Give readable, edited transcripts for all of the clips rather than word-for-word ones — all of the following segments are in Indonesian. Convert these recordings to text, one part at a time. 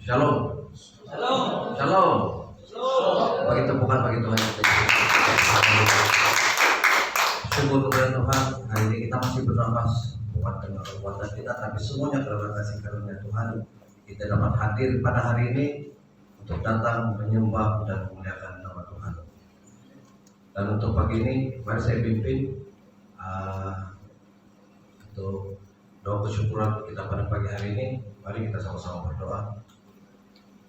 Shalom. Shalom. Shalom. Shalom. Bagi tepukan bagi Tuhan yang syukur kepada Tuhan. Hari ini kita masih bernafas, bukan karena kekuatan kita, tapi semuanya karena kasih karunia Tuhan. Kita dapat hadir pada hari ini untuk datang menyembah dan memuliakan nama Tuhan. Dan untuk pagi ini, mari saya pimpin untuk doa kesyukuran kita pada pagi hari ini. Mari kita sama-sama berdoa.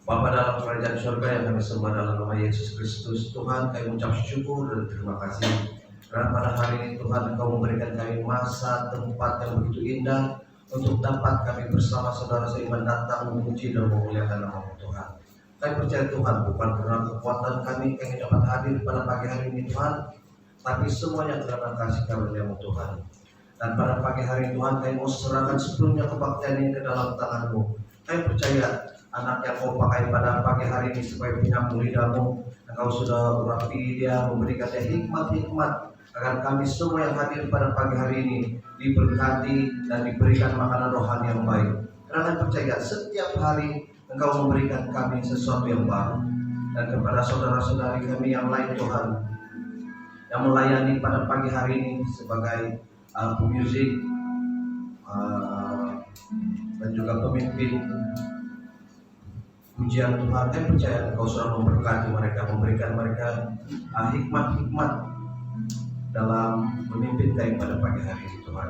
Bapa dalam kerajaan surga yang kami sembah dalam nama Yesus Kristus, Tuhan, kami mengucap syukur dan terima kasih karena pada hari ini Tuhan Engkau memberikan kami masa tempat yang begitu indah untuk dapat kami bersama saudara seiman datang memuji dan memuliakan nama Tuhan. Kami percaya Tuhan, bukan karena kekuatan kami dapat hadir pada pagi hari ini Tuhan, tapi semuanya karena kasih karunia Tuhan. Dan pada pagi hari Tuhan, kami mau serahkan sepenuhnya kebaktian ini ke dalam tangan-Mu. Kami percaya anak yang Kau pakai pada pagi hari ini sebagai penyambung lidah-Mu, Engkau sudah urapi dia, memberikan dia hikmat-hikmat agar kami semua yang hadir pada pagi hari ini diberkati dan diberikan makanan rohani yang baik. Karena kami percaya setiap hari Engkau memberikan kami sesuatu yang baru. Dan kepada saudara-saudari kami yang lain Tuhan, yang melayani pada pagi hari ini sebagai pemusik dan juga pemimpin pujian Tuhan, saya percaya Engkau sudah memberkati mereka, memberikan mereka hikmat-hikmat dalam memimpin kami pada pagi hari ini Tuhan.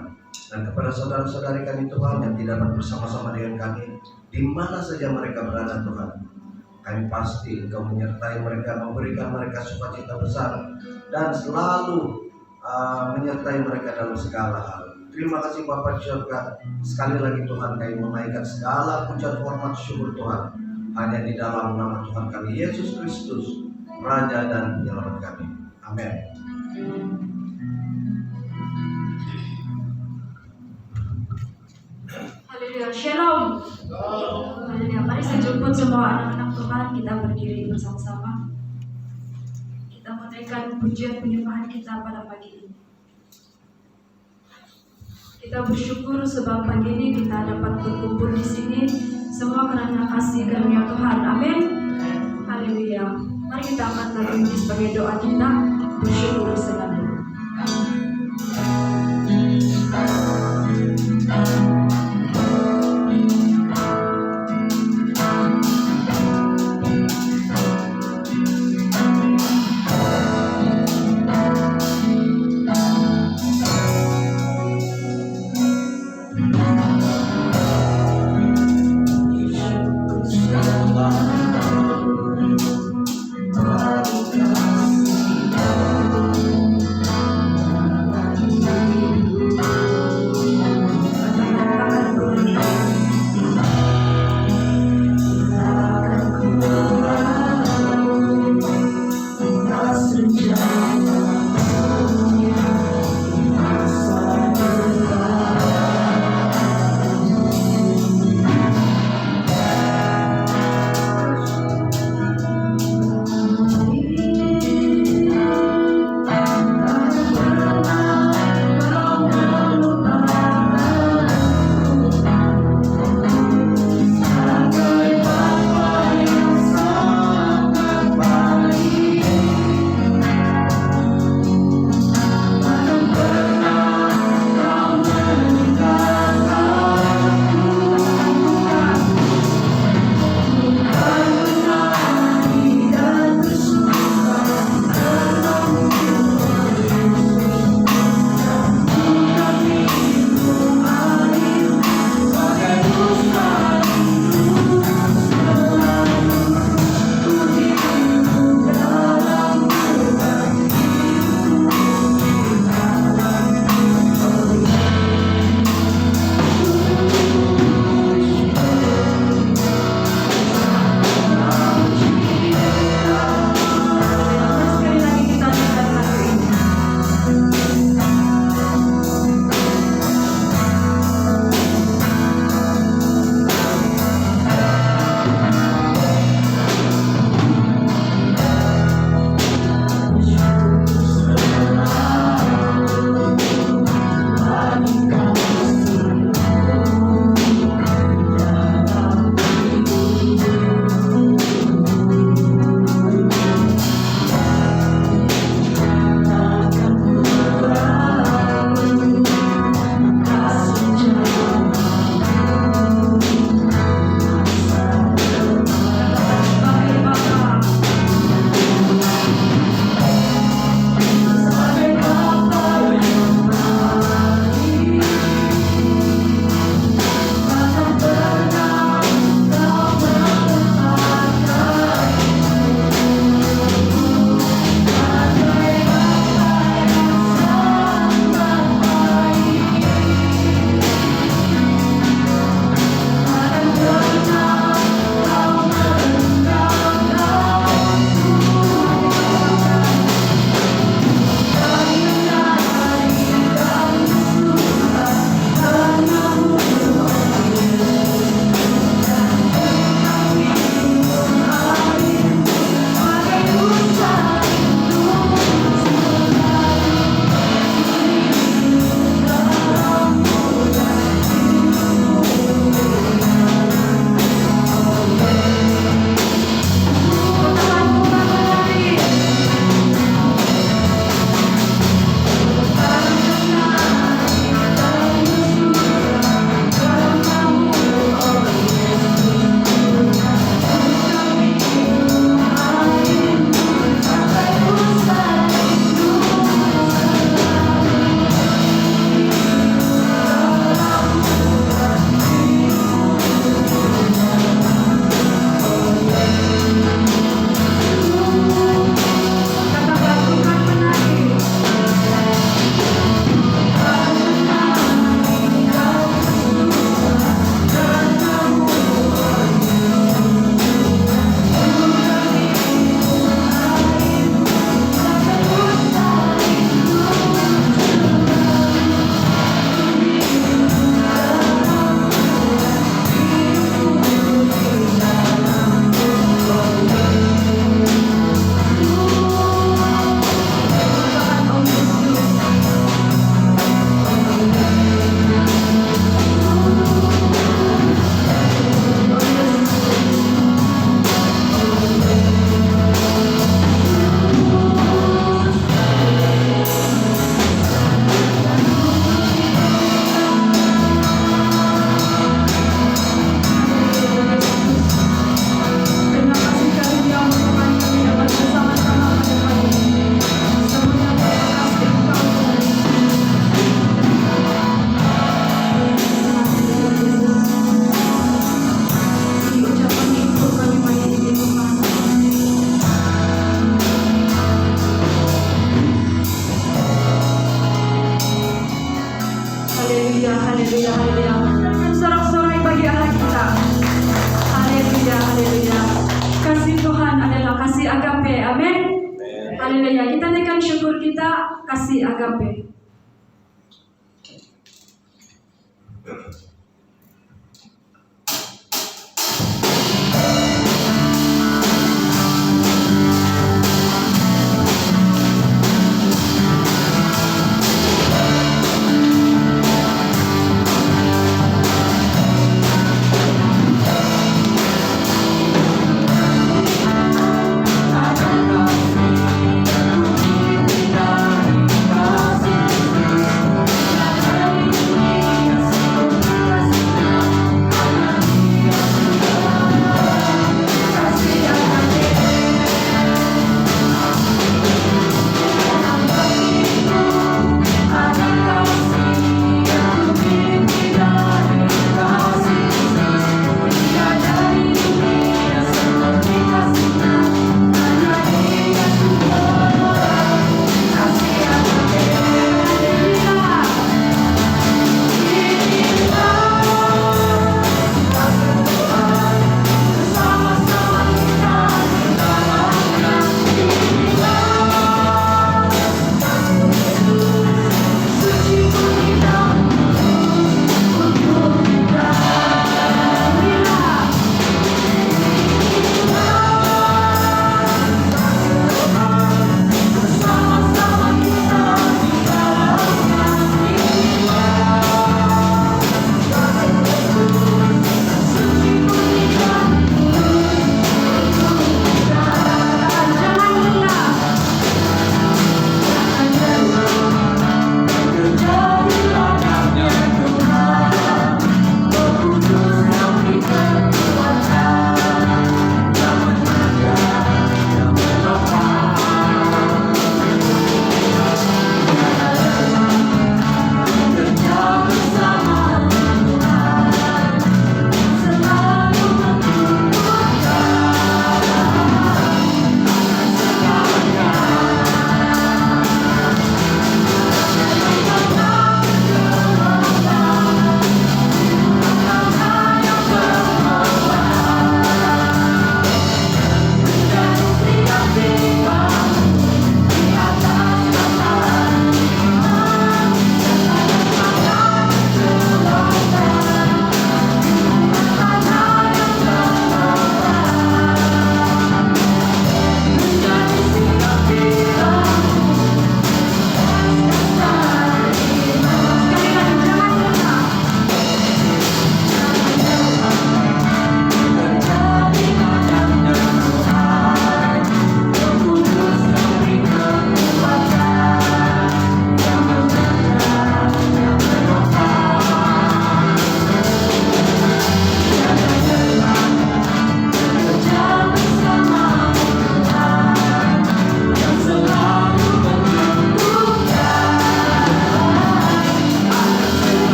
Dan kepada saudara-saudari kami Tuhan yang tidak dapat bersama-sama dengan kami, di mana saja mereka berada Tuhan, kami pasti Engkau menyertai mereka, memberikan mereka sukacita besar dan selalu menyertai mereka dalam segala hal. Terima kasih Bapa di surga. Sekali lagi Tuhan, kami menaikkan segala pujian hormat syukur Tuhan hanya di dalam nama Tuhan kami Yesus Kristus, Raja dan Penyelamat kami. Amin. Haleluya, shalom. Haleluya, mari saya jemput semua anak-anak Tuhan, kita berdiri bersama-sama. Kita menaikkan pujian penyembahan kita pada pagi ini. Kita bersyukur sebab pagi ini kita dapat berkumpul di sini semua karena kasih karunia Tuhan. Amin. Haleluya. Mari kita angkat lagu ini sebagai doa kita, bersyukur selalu. haleluya, haleluya, haleluya. Dan sorak-sorai bagi Allah kita. Haleluya, haleluya. Kasih Tuhan adalah kasih agape, amin. Haleluya, kita naikkan syukur kita, kasih agape.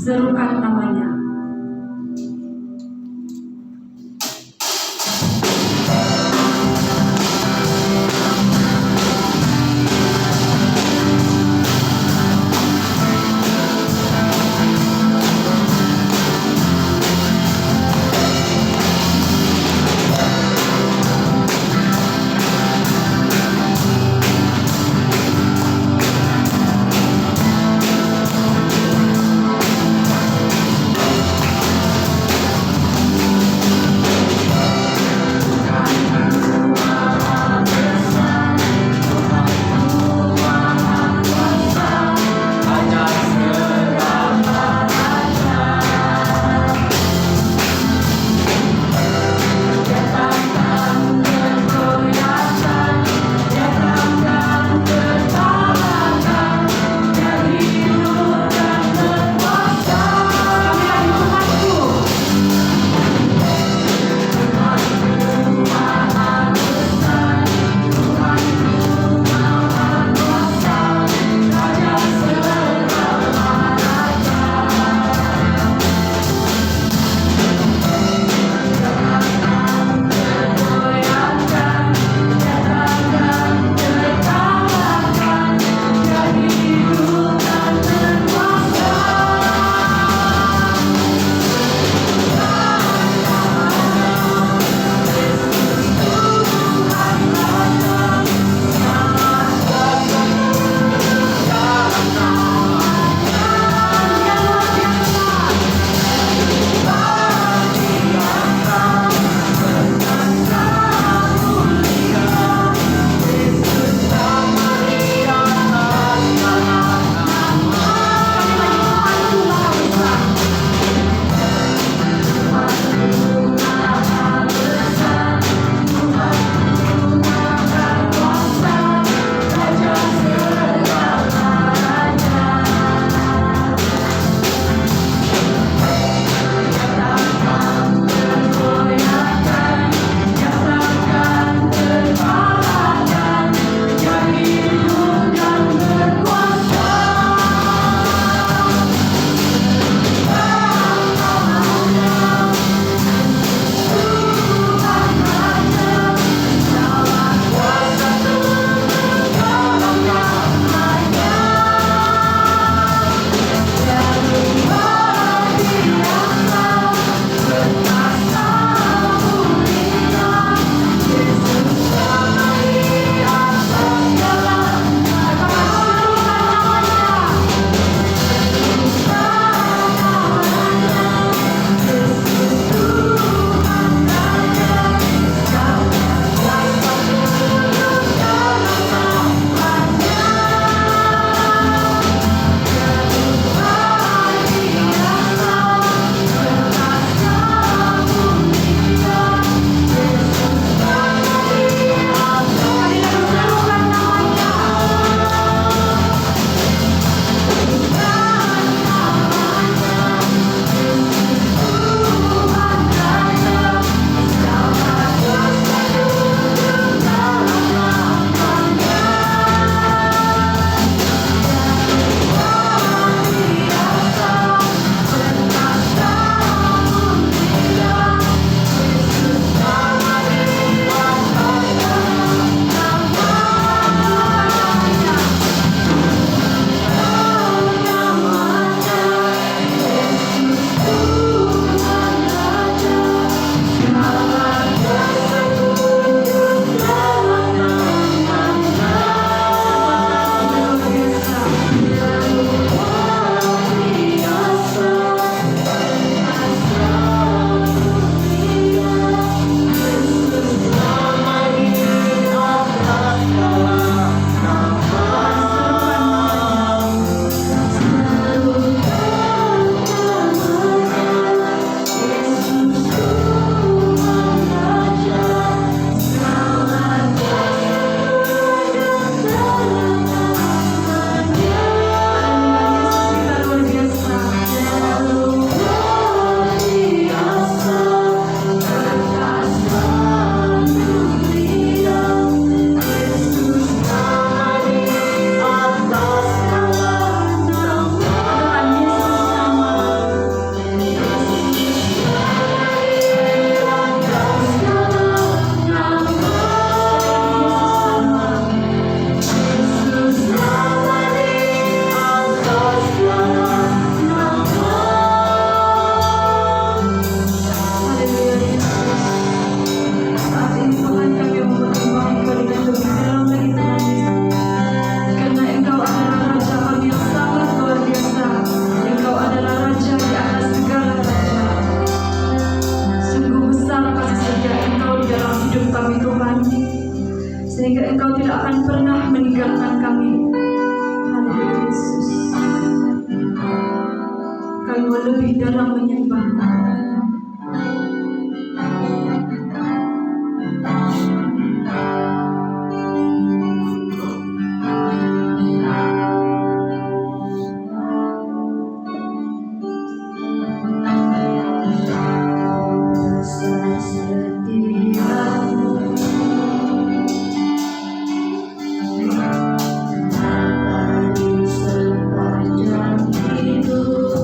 serukan namanya. mau lebih dalam menyembah-Mu. Besar setiamu, abadi sepanjang hidup.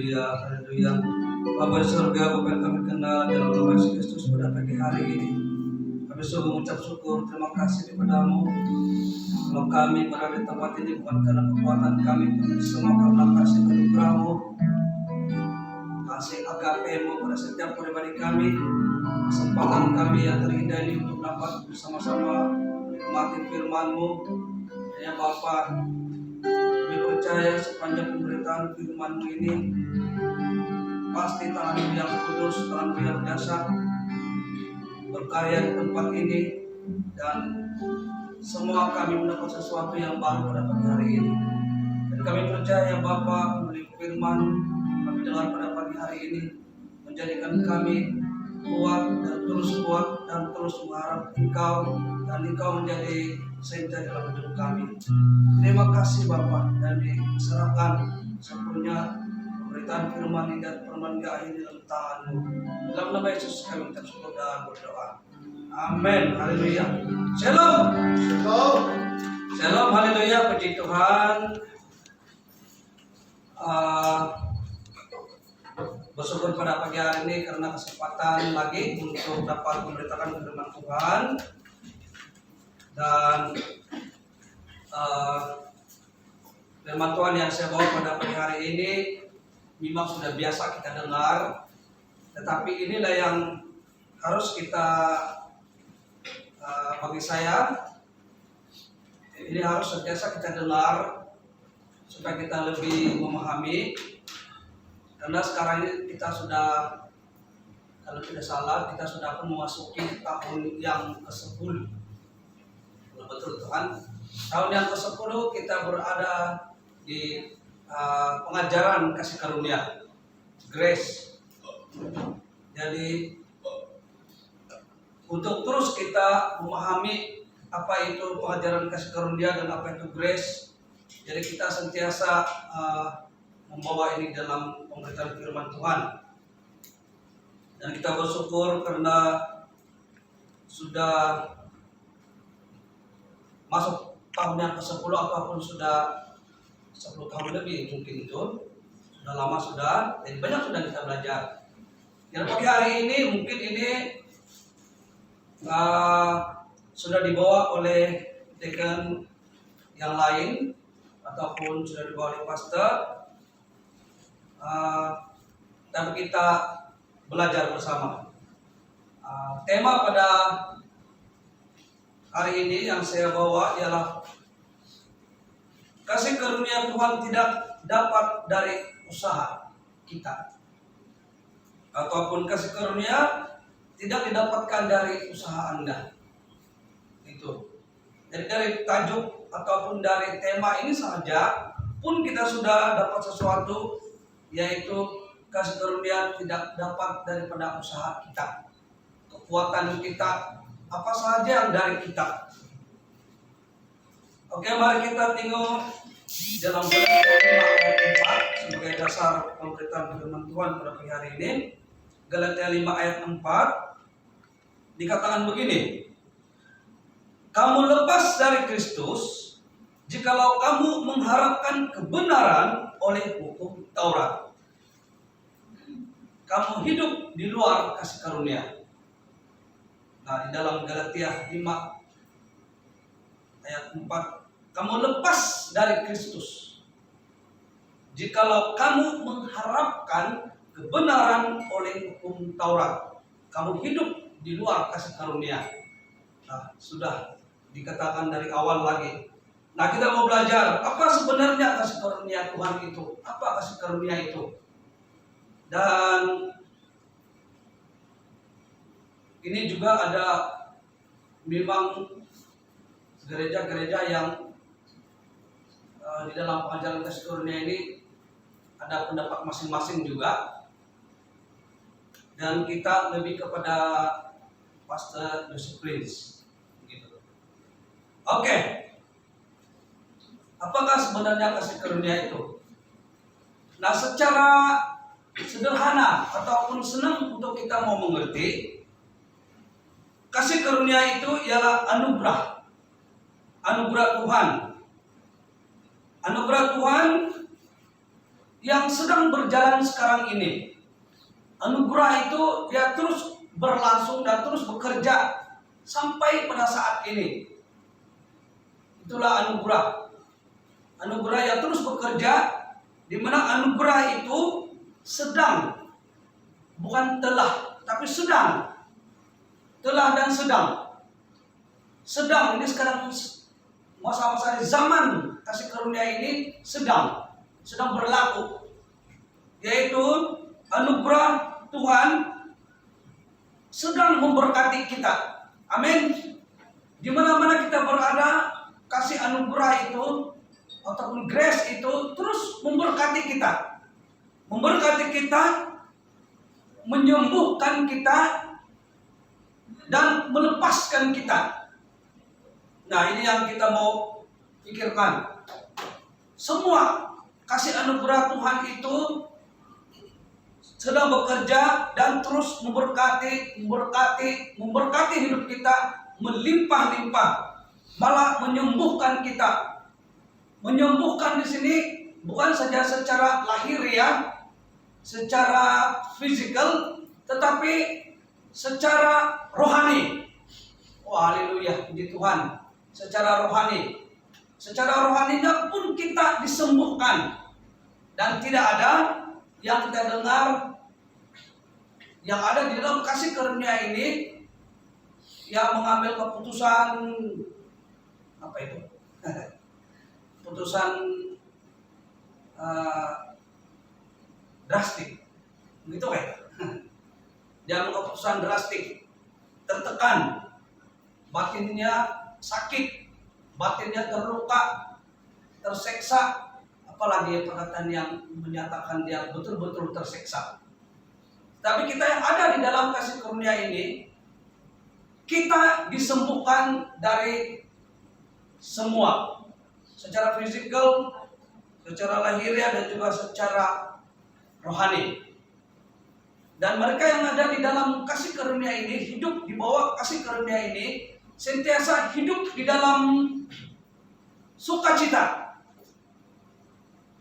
haleluya, haleluya. Bapa di surga, Bapa yang kami kenal dalam nama Yesus Kristus pada pagi hari ini. Kami sungguh mengucap syukur, terima kasih kepadamu. Kalau kami berada di tempat ini bukan karena kekuatan kami, tapi semua karena kasih anugerah-Mu, kasih agape-Mu pada setiap pribadi kami. Kesempatan kami yang terindah ini untuk dapat bersama-sama menikmati firman-Mu. Ya Bapa, kami percaya sepanjang pemberitaan firman-Mu ini pasti tangan-Mu yang kudus, tangan-Mu yang dahsyat berkarya di tempat ini, dan semua kami mendapat sesuatu yang baru pada pagi hari ini. Dan kami percaya Bapa, melalui firman kami dengar pada pagi hari ini menjadikan kami kuat dan terus mengharap Engkau, dan Engkau menjadi senta dalam hidup kami. Terima kasih Bapa, dan diserahkan sepenuhnya pemberitaan firman ini dan permainan ini dalam tangan-Mu. Dalam nama Yesus kami mengucap syukur dan berdoa. Amin. Haleluya. Shalom. Shalom. Shalom. Haleluya. Puji Tuhan. Bersyukur pada pagi hari ini karena kesempatan lagi untuk dapat memberitakan firman Tuhan. Dan firman Tuhan yang saya bawa pada pagi hari ini memang sudah biasa kita dengar, tetapi inilah yang harus kita, bagi saya, ini harus sentiasa kita dengar supaya kita lebih memahami. Karena sekarang ini kita sudah, kalau tidak salah, kita sudah akan memasuki tahun yang ke-10. Betul Tuhan. Tahun yang ke-10 kita berada di pengajaran kasih karunia, grace. Jadi untuk terus kita memahami apa itu pengajaran kasih karunia dan apa itu grace, jadi kita sentiasa membawa ini dalam pemberitaan firman Tuhan. Dan kita bersyukur karena sudah masuk tahun yang ke-10 ataupun sudah 10 tahun lebih mungkin itu. Sudah lama sudah, jadi banyak sudah kita belajar. Yang pagi hari ini mungkin ini sudah dibawa oleh dekan yang lain ataupun sudah dibawa oleh pastor. Dan kita belajar bersama. Tema pada hari ini yang saya bawa ialah kasih karunia Tuhan tidak dapat dari usaha kita, ataupun kasih karunia tidak didapatkan dari usaha Anda. Itu. Jadi dari tajuk ataupun dari tema ini saja pun kita sudah dapat sesuatu, yaitu kasih karunia tidak dapat daripada usaha kita, kekuatan kita, apa saja yang dari kita. Oke, mari kita tengok dalam Galatia 5 ayat 4 sebagai dasar pemberitaan firman Tuhan pada pagi hari ini. Galatia 5 ayat 4 dikatakan begini: kamu lepas dari Kristus jikalau kamu mengharapkan kebenaran oleh hukum Taurat. Kamu hidup di luar kasih karunia. Nah, di dalam Galatia 5 ayat 4, kamu lepas dari Kristus jikalau kamu mengharapkan kebenaran oleh hukum Taurat. Kamu hidup di luar kasih karunia. Nah, sudah dikatakan dari awal lagi. Nah, kita mau belajar apa sebenarnya kasih karunia Tuhan itu, apa kasih karunia itu. Dan ini juga ada memang gereja-gereja yang di dalam pengajaran kasih karunia ini ada pendapat masing-masing juga. Dan kita lebih kepada Pastor Joseph Prince. Gitu. Oke. Apakah sebenarnya kasih karunia itu? Nah, secara sederhana ataupun senang untuk kita mau mengerti, kasih karunia itu ialah anugerah. Anugerah Tuhan. Anugerah Tuhan yang sedang berjalan sekarang ini. Anugerah itu dia terus berlangsung dan terus bekerja sampai pada saat ini. Itulah anugerah. Anugerah yang terus bekerja, di mana anugerah itu sedang, bukan telah, tapi sedang. Telah dan sedang. Sedang ini sekarang masa-masa zaman kasih karunia ini sedang berlaku, yaitu anugerah Tuhan sedang memberkati kita. Amin. Di mana-mana kita berada, kasih anugerah itu ataupun grace itu terus memberkati kita. Memberkati kita, menyembuhkan kita, dan melepaskan kita. Nah, ini yang kita mau pikirkan. Semua kasih anugerah Tuhan itu sedang bekerja dan terus memberkati hidup kita melimpah-limpah, malah menyembuhkan kita. Menyembuhkan di sini bukan saja secara lahir ya, secara fisikal, tetapi secara rohani. Oh, haleluya, puji Tuhan. Secara rohani. Secara rohaninya pun kita disembuhkan. Dan tidak ada yang kita dengar yang ada di dalam kasih karunia ini yang mengambil keputusan apa itu? Keputusan drastik. Begitu kayak. Dia mengambil keputusan drastik. Tertekan. Batinnya sakit, batinnya terluka, terseksa, apalagi perkataan yang menyatakan dia betul-betul terseksa. Tapi kita yang ada di dalam kasih karunia ini, kita disembuhkan dari semua, secara fisikal, secara lahiriah, dan juga secara rohani. Dan mereka yang ada di dalam kasih karunia ini, hidup di bawah kasih karunia ini, sentiasa hidup di dalam sukacita.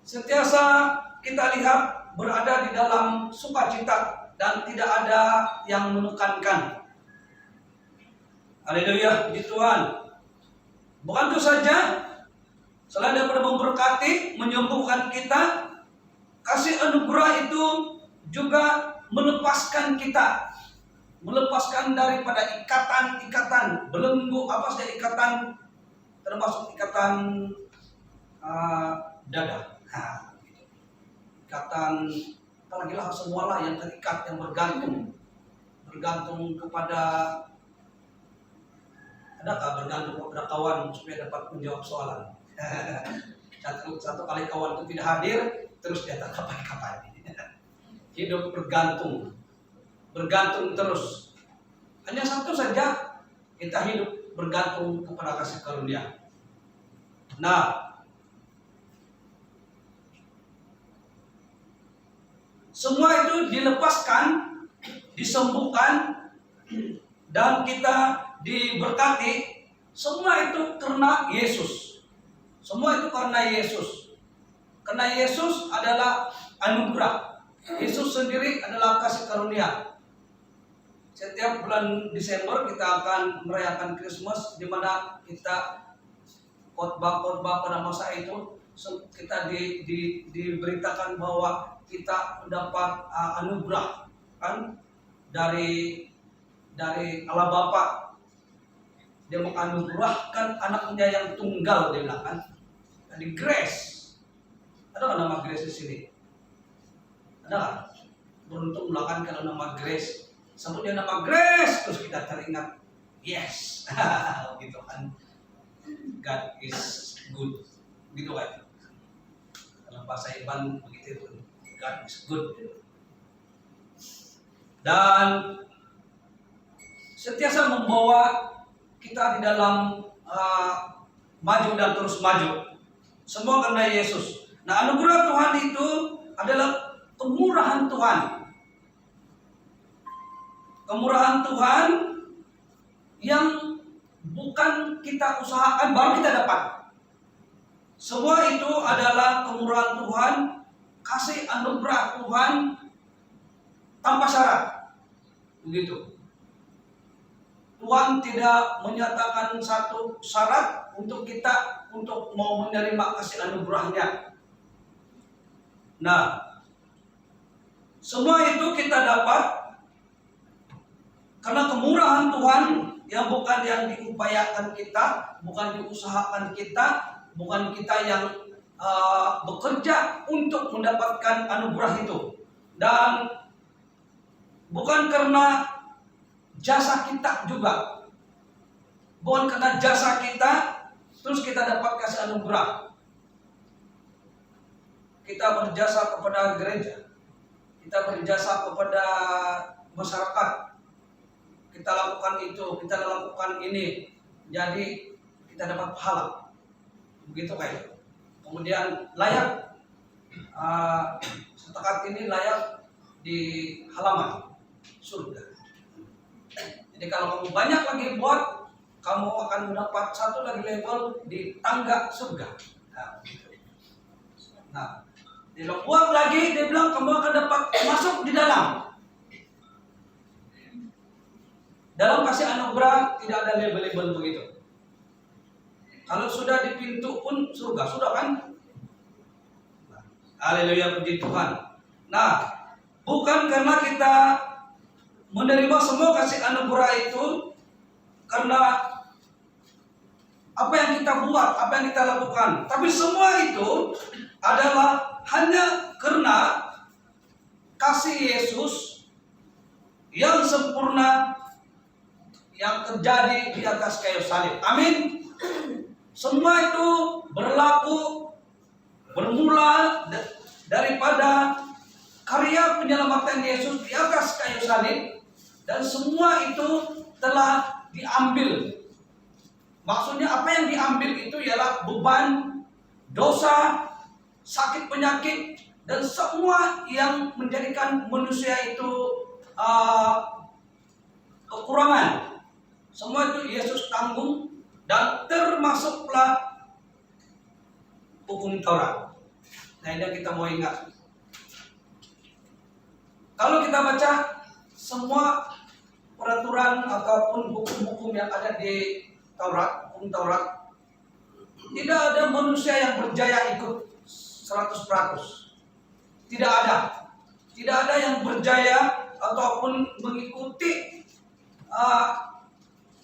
Sentiasa kita lihat berada di dalam sukacita dan tidak ada yang menekankan. Haleluya, puji Tuhan. Bukan itu saja, selain daripada memberkati, menyembuhkan kita, kasih anugerah itu juga melepaskan kita, melepaskan daripada ikatan belenggu, apa saja ikatan, termasuk ikatan dada, ikatan apalagi lah semualah yang terikat, yang bergantung kepada, adakah bergantung kepada kawan supaya dapat menjawab soalan. Satu kali kawan itu tidak hadir, terus dia tak kapan-kapan. Hidup bergantung terus. Hanya satu saja, kita hidup bergantung kepada kasih karunia. Nah, semua itu dilepaskan, disembuhkan, dan kita diberkati. Semua itu karena Yesus. Semua itu karena Yesus. Karena Yesus adalah anugerah. Yesus sendiri adalah kasih karunia. Setiap bulan Desember kita akan merayakan Christmas, di mana kita khotbah pada masa itu kita diberitakan bahwa kita mendapat anugerah kan dari Allah Bapa. Dia menganugerahkan anaknya yang tunggal, dia bilang kan. Dari grace. Ada nama grace di sini? Ada kan? Beruntung belakang kalau nama grace. Sebutnya nama grace, terus kita teringat. Yes. Gitu kan. God is good. Gitu kan. Dalam bahasa Iban begitu itu. God is good. Dan sentiasa membawa kita di dalam maju dan terus maju. Semua karena Yesus. Nah, anugerah Tuhan itu adalah kemurahan Tuhan. Kemurahan Tuhan yang bukan kita usahakan baru kita dapat. Semua itu adalah kemurahan Tuhan kasih anugerah Tuhan tanpa syarat. Begitu. Tuhan tidak menyatakan satu syarat untuk kita untuk mau menerima kasih anugerahnya. Nah, semua itu kita dapat karena kemurahan Tuhan yang bukan yang diupayakan kita, bukan diusahakan kita, bukan kita yang bekerja untuk mendapatkan anugerah itu. Dan bukan karena jasa kita juga. Bukan karena jasa kita terus kita dapat kasih anugerah. Kita berjasa kepada gereja, kita berjasa kepada masyarakat, kita lakukan itu, kita lakukan ini, jadi kita dapat pahala. Begitu kayak. Kemudian layak, setakat ini layak di halaman surga. Jadi kalau kamu banyak lagi buat, kamu akan mendapat satu lagi level di tangga surga. Nah, dia buat lagi, dia bilang kamu akan dapat masuk di dalam. Dalam kasih anugerah tidak ada label-label begitu. Kalau sudah di pintu pun surga, sudah kan? Haleluya, puji Tuhan. Nah, bukan karena kita menerima semua kasih anugerah itu karena apa yang kita buat, apa yang kita lakukan. Tapi semua itu adalah hanya karena kasih Yesus yang sempurna yang terjadi di atas kayu salib. Amin. Semua itu berlaku bermula daripada karya penyelamatan Yesus di atas kayu salib, dan semua itu telah diambil. Maksudnya apa yang diambil itu ialah beban, dosa, sakit penyakit, dan semua yang menjadikan manusia itu kekurangan. Semua itu Yesus tanggung, dan termasuklah hukum Taurat. Nah, ini yang kita mau ingat. Kalau kita baca semua peraturan ataupun hukum-hukum yang ada di Taurat, hukum Taurat, tidak ada manusia yang berjaya ikut 100%. Tidak ada. Tidak ada yang berjaya ataupun mengikuti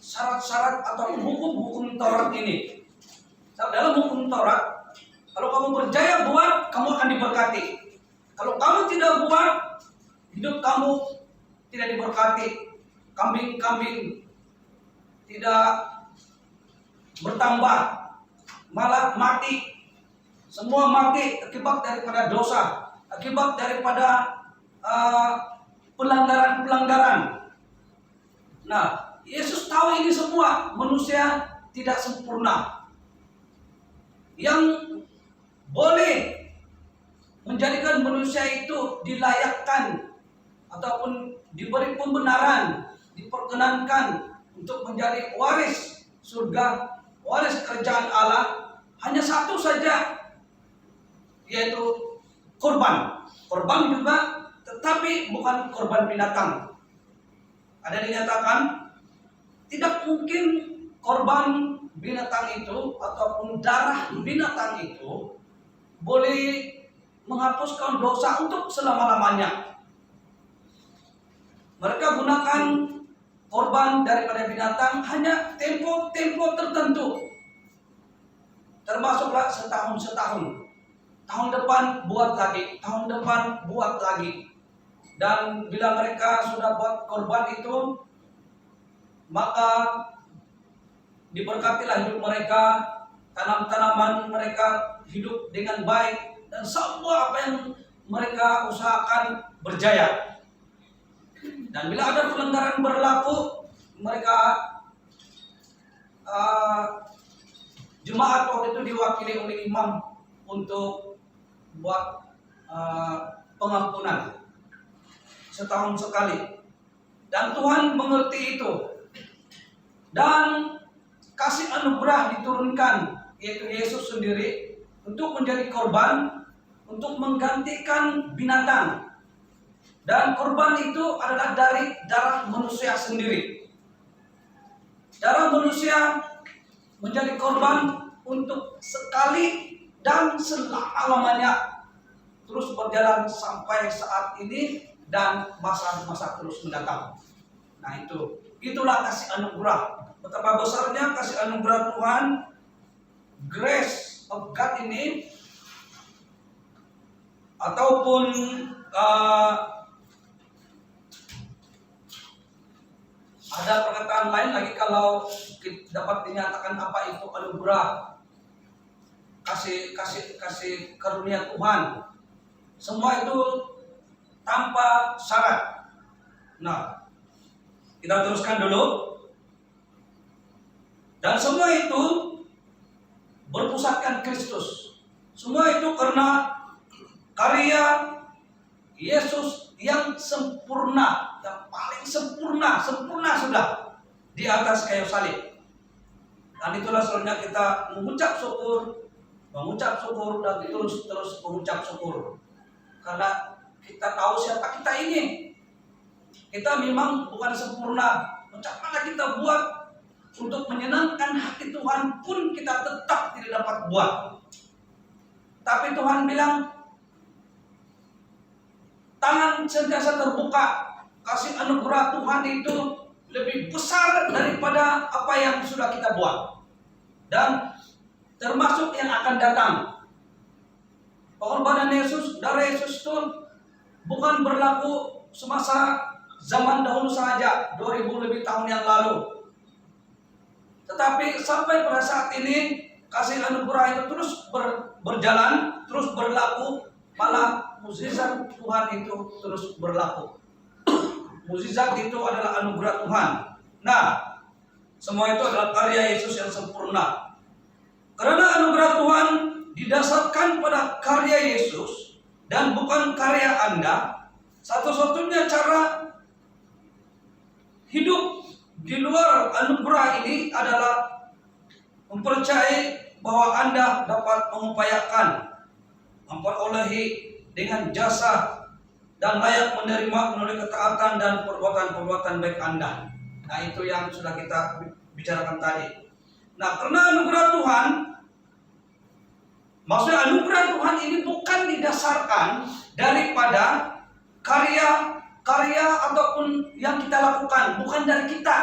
syarat-syarat atau hukum-hukum Taurat ini. Dalam hukum Taurat, kalau kamu berjaya buat, kamu akan diberkati. Kalau kamu tidak buat, hidup kamu tidak diberkati. Kambing-kambing tidak bertambah, malah mati. Semua mati akibat daripada dosa, akibat daripada pelanggaran-pelanggaran. Nah, Yesus tahu ini semua, manusia tidak sempurna. Yang boleh menjadikan manusia itu dilayakkan ataupun diberi pembenaran, diperkenankan untuk menjadi waris surga, waris kerajaan Allah, hanya satu saja, yaitu korban. Korban juga, tetapi bukan korban binatang. Ada dinyatakan tidak mungkin korban binatang itu ataupun darah binatang itu boleh menghapuskan dosa untuk selama-lamanya. Mereka gunakan korban daripada binatang hanya tempo-tempo tertentu, termasuklah setahun. Tahun depan buat lagi, tahun depan buat lagi. Dan bila mereka sudah buat korban itu, maka diberkatilah hidup mereka, tanam-tanaman mereka hidup dengan baik, dan semua apa yang mereka usahakan berjaya. Dan bila ada pelanggaran berlaku, mereka jemaat waktu itu diwakili oleh imam untuk buat pengampunan setahun sekali. Dan Tuhan mengerti itu. Dan kasih anugerah diturunkan, yaitu Yesus sendiri, untuk menjadi korban, untuk menggantikan binatang. Dan kurban itu adalah dari darah manusia sendiri. Darah manusia menjadi korban untuk sekali dan selama-lamanya, terus berjalan sampai saat ini dan masa-masa terus mendatang. Nah itulah kasih anugerah. Betapa besarnya kasih anugerah Tuhan, grace of God ini, ataupun ada perkataan lain lagi kalau dapat dinyatakan apa itu anugerah, kasih karunia Tuhan. Semua itu tanpa syarat. Nah, kita teruskan dulu. Dan semua itu berpusatkan Kristus. Semua itu karena karya Yesus yang sempurna, yang paling sempurna sudah di atas kayu salib. Dan itulah sebabnya kita mengucap syukur dan terus mengucap syukur. Karena kita tahu siapa kita ini. Kita memang bukan sempurna. Macam mana kita buat untuk menyenangkan hati Tuhan pun kita tetap tidak dapat buat. Tapi Tuhan bilang, tangan sentiasa terbuka. Kasih anugerah Tuhan itu lebih besar daripada apa yang sudah kita buat. Dan termasuk yang akan datang. Pengorbanan Yesus, darah Yesus itu bukan berlaku semasa zaman dahulu saja, 2000 lebih tahun yang lalu. Tetapi sampai pada saat ini, kasih anugerah itu terus berjalan, terus berlaku, malah mukjizat Tuhan itu terus berlaku. Mukjizat itu adalah anugerah Tuhan. Nah, semua itu adalah karya Yesus yang sempurna. Karena anugerah Tuhan didasarkan pada karya Yesus dan bukan karya Anda, satu-satunya cara hidup di luar anugerah ini adalah mempercayai bahwa Anda dapat mengupayakan, memperolehi dengan jasa dan layak menerima melalui ketaatan dan perbuatan-perbuatan baik Anda. Nah, itu yang sudah kita bicarakan tadi. Nah, karena anugerah Tuhan, maksudnya anugerah Tuhan ini bukan didasarkan daripada karya ataupun yang kita lakukan, bukan dari kita.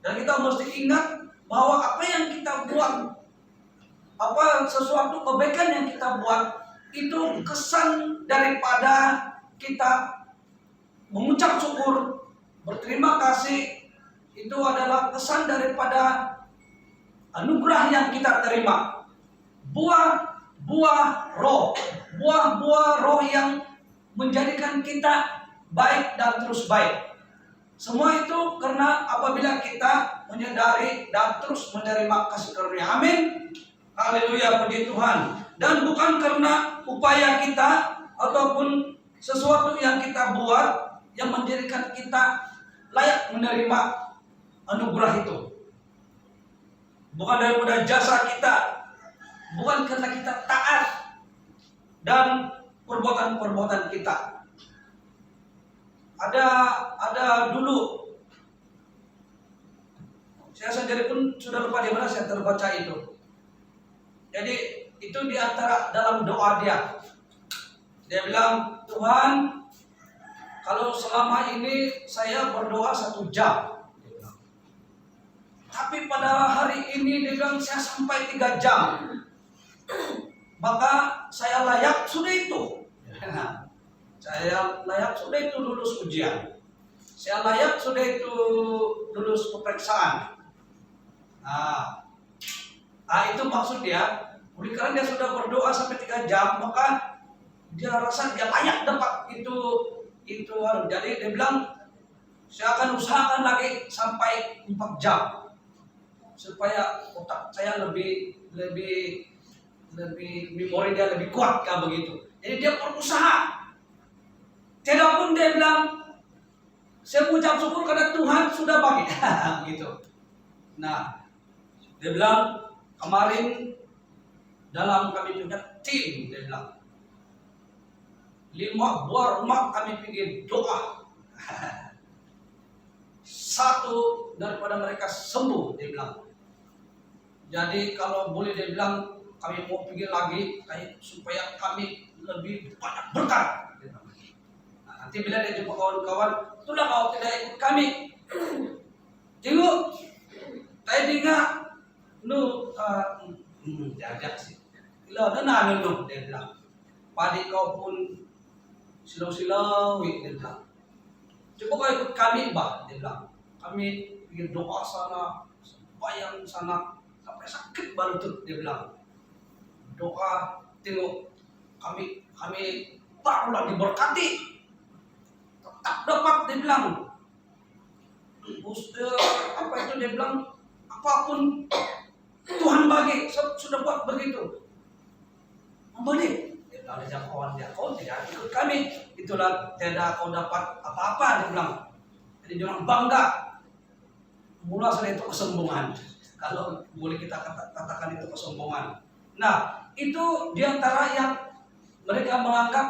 Dan kita mesti ingat bahwa apa yang kita buat, sesuatu kebaikan yang kita buat, itu kesan daripada kita mengucap syukur, berterima kasih. Itu adalah kesan daripada anugerah yang kita terima. Buah roh yang menjadikan kita baik dan terus baik. Semua itu karena apabila kita menyadari dan terus menerima kasih karunia. Amin. Haleluya, puji Tuhan. Dan bukan karena upaya kita ataupun sesuatu yang kita buat yang menjadikan kita layak menerima anugerah itu. Bukan daripada jasa kita, bukan karena kita taat dan perbuatan-perbuatan kita. Ada dulu, saya sendiri pun sudah lupa di mana saya terbaca itu. Jadi itu di antara dalam doa dia. Dia bilang, Tuhan, kalau selama ini saya berdoa 1 jam, tapi pada hari ini dia bilang saya sampai 3 jam, maka saya layak sudah itu. Saya layak sudah itu lulus ujian. Saya layak sudah itu lulus pemeriksaan. Nah, itu maksud dia. Karena dia sudah berdoa sampai 3 jam, maka dia rasa dia layak dapat itu. Jadi dia bilang, saya akan usahakan lagi sampai 4 jam supaya otak saya lebih memori dia lebih kuat, kan begitu. Jadi dia berusaha. Tidak pun dia bilang, saya mengucap syukur karena Tuhan sudah bagi. Gitu. Nah, dia bilang kemarin dalam kami juga tim, dia bilang. 5 buah rumah kami pergi doa. 1 daripada mereka sembuh, dia bilang. Jadi kalau boleh dia bilang, kami mau pergi lagi supaya kami lebih banyak berkat. Nah, nanti bila dia jumpa kawan-kawan, itulah kau tidak ikut kami. Tengok, saya dengar, jajak sih. Bila dengar dia bilang, padi kau pun silau-silau, dia bilang. Coba kau ikut kami, bah, dia bilang. Kami pergi doa sana, sembahyang sana, sampai sakit berlutut, dia bilang. Doa, tengok kami barulah diberkati, tetap dapat, dia bilang. Apa itu dia bilang, apapun Tuhan bagi, sudah buat begitu. Boleh, dia bilang ada kawan dia, kau tidak ikut kami, itulah tidak kau dapat apa-apa, dia bilang. Jadi dia bilang bangga, mula sudah itu kesombongan. Kalau boleh kita katakan itu kesombongan. Nah, itu diantara yang mereka menganggap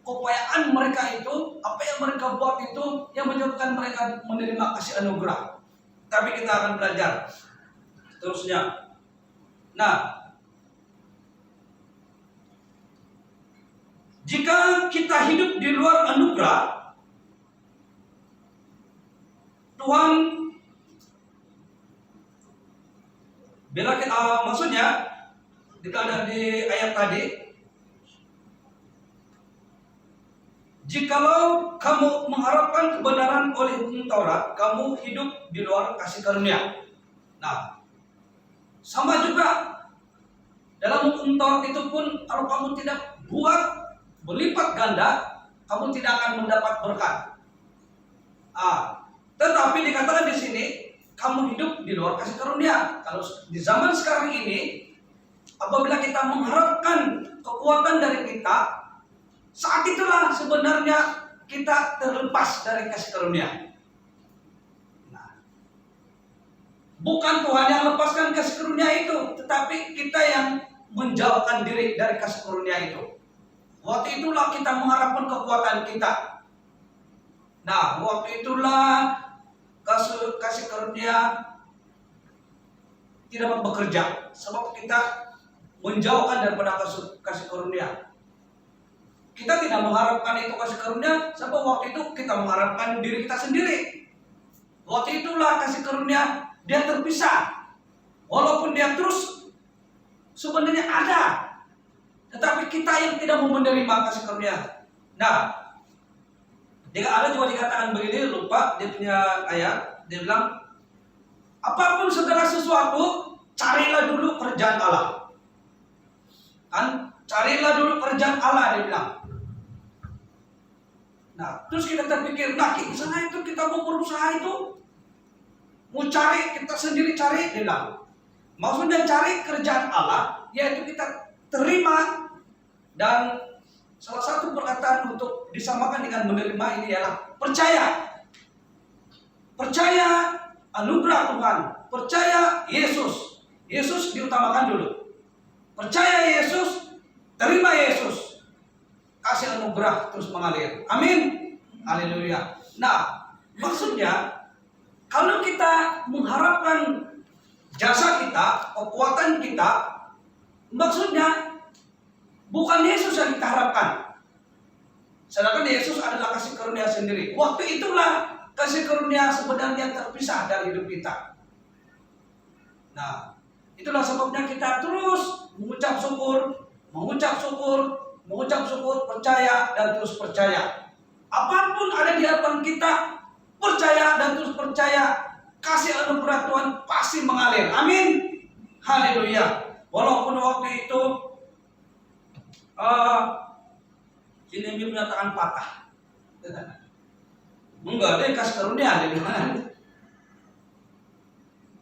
keupayaan mereka itu, apa yang mereka buat itu yang menyebabkan mereka menerima kasih anugerah. Tapi kita akan belajar seterusnya. Nah, jika kita hidup di luar anugerah, Tuhan, bila kita, maksudnya kita ada di ayat tadi, jikalau kamu mengharapkan kebenaran oleh hukum Taurat, kamu hidup di luar kasih karunia. Nah, sama juga dalam hukum Taurat itu pun, kalau kamu tidak buat berlipat ganda, kamu tidak akan mendapat berkat. Tetapi dikatakan di sini, kamu hidup di luar kasih karunia. Kalau di zaman sekarang ini, apabila kita mengharapkan kekuatan dari kita, saat itulah sebenarnya kita terlepas dari kasih karunia. Nah, bukan Tuhan yang lepaskan kasih karunia itu, tetapi kita yang menjauhkan diri dari kasih karunia itu. Waktu itulah kita mengharapkan kekuatan kita. Nah, waktu itulah kasih karunia tidak bekerja, sebab kita menjauhkan daripada kasih karunia. Kita tidak mengharapkan itu kasih karunia, sebab waktu itu kita mengharapkan diri kita sendiri. Waktu itulah kasih karunia dia terpisah, walaupun dia terus sebenarnya ada, tetapi kita yang tidak mau menerima kasih karunia. Nah, jika ada juga dikatakan begini, lupa dia punya ayat, dia bilang, apapun segala sesuatu, carilah dulu kerjaan Allah. Kan? Carilah dulu kerjaan Allah, dia bilang. Nah, terus kita terpikir, nah di sana itu kita mau berusaha itu, mau cari, kita sendiri cari, dia bilang. Maksudnya cari kerjaan Allah, yaitu kita terima, dan salah satu perkataan untuk disamakan dengan menerima ini ialah percaya. Percaya anugerah Tuhan, percaya Yesus. Yesus diutamakan dulu. Percaya Yesus, terima Yesus, kasih anugerah terus mengalir. Amin. Haleluya. Nah, maksudnya kalau kita mengharapkan jasa kita, kekuatan kita, maksudnya bukan Yesus yang kita harapkan. Sedangkan Yesus adalah kasih karunia sendiri. Waktu itulah kasih karunia sebenarnya terpisah dari hidup kita. Nah, itulah sebabnya kita terus mengucap syukur, percaya dan terus percaya. Apapun ada di hadapan kita, percaya dan terus percaya. Kasih anugerah Tuhan pasti mengalir. Amin. Haleluya. Walaupun waktu itu ini menyatakan patah. Enggak, dia kasih karunia, dia bilang.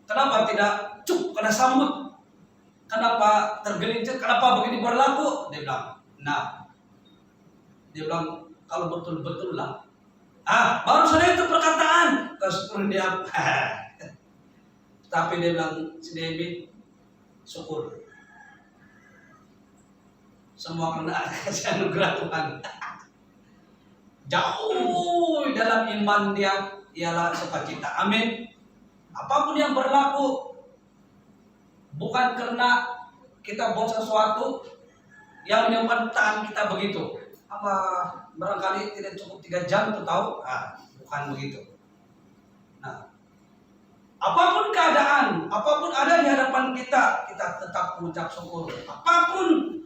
Kenapa tidak cuk, kena sambut? Kenapa tergelincir? Kenapa begini berlaku? Dia bilang. Nah, dia bilang kalau betul-betul lah. Baru saja itu perkataan kasih karunia. Tapi dia bilang, si David, syukur. semua karena kasih anugerah Tuhan. Jauh dalam iman dia ialah sukacita. Amin. Apapun yang berlaku, bukan karena kita buat sesuatu yang menyebabkan kita begitu. Apa barangkali tidak cukup 3 jam tuh tahu? Bukan begitu. Nah, apapun keadaan, apapun ada di hadapan kita, kita tetap mengucap syukur. Apapun,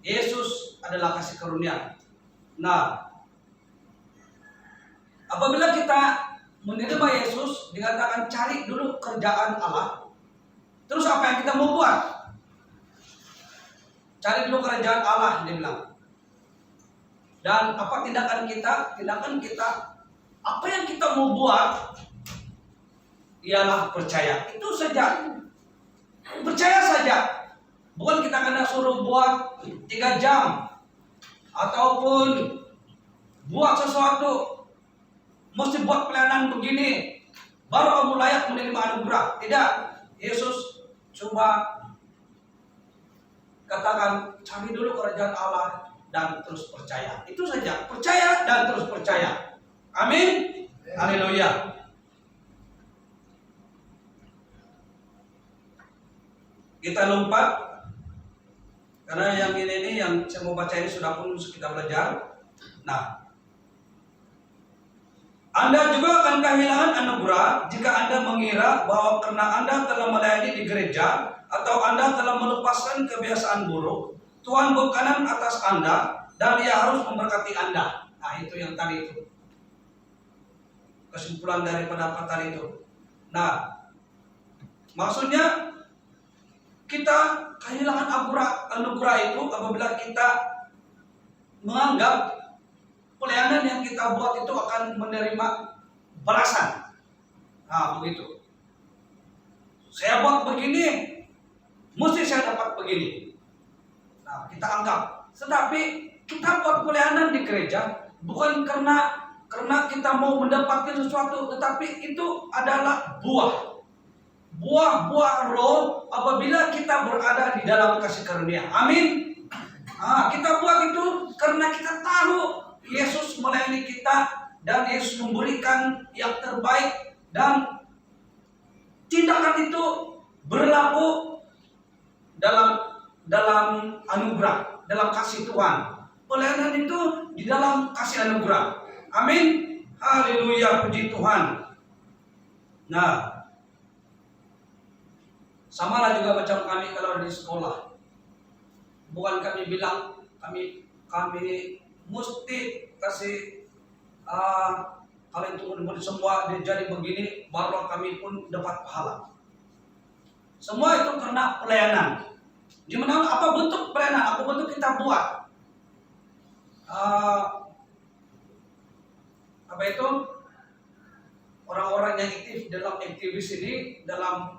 Yesus adalah kasih karunia. Nah, apabila kita menerima Yesus, dikatakan cari dulu kerjaan Allah. Terus apa yang kita mau buat? Cari dulu kerajaan Allah, dia bilang. Dan apa tindakan kita? Tindakan kita, apa yang kita mau buat ialah percaya. Itu saja. Percaya saja. Bukan kita kena suruh buat 3 jam ataupun buat sesuatu mesti buat pelayanan begini baru kamu layak menerima anugerah. Tidak. Yesus coba katakan cari dulu kerajaan Allah dan terus percaya. Itu saja. Percaya dan terus percaya. Amin. Haleluya. Kita lompat karena yang ini yang saya mau baca ini sudah pun kita belajar. Nah, Anda juga akan kehilangan anugerah jika Anda mengira bahwa karena Anda telah melayani di gereja atau Anda telah melepaskan kebiasaan buruk, Tuhan berkenan atas Anda dan Dia harus memberkati Anda. Nah, itu yang tadi itu. Kesimpulan daripada apa tadi itu. Nah, maksudnya kita kehilangan anugerah itu apabila kita menganggap pelayanan yang kita buat itu akan menerima balasan. Nah, begitu. Saya buat begini, mesti saya dapat begini. Nah, kita anggap. Tetapi kita buat pelayanan di gereja bukan karena kita mau mendapatkan sesuatu, tetapi itu adalah buah roh apabila kita berada di dalam kasih karunia. Amin. Kita buat itu karena kita tahu Yesus melayani kita dan Yesus memberikan yang terbaik dan tindakan itu berlaku dalam anugerah, dalam kasih Tuhan. Pelayanan itu di dalam kasih anugerah. Amin. Haleluya, puji Tuhan. Nah, samalah juga macam kami kalau di sekolah. Bukan kami bilang kami mesti kasih kalian tunggu semua dia jadi begini baru kami pun dapat pahala. Semua itu karena pelayanan. Gimana apa bentuk pelayanan? Apa bentuk kita buat? Apa itu? Orang-orang yang aktif dalam aktivis ini dalam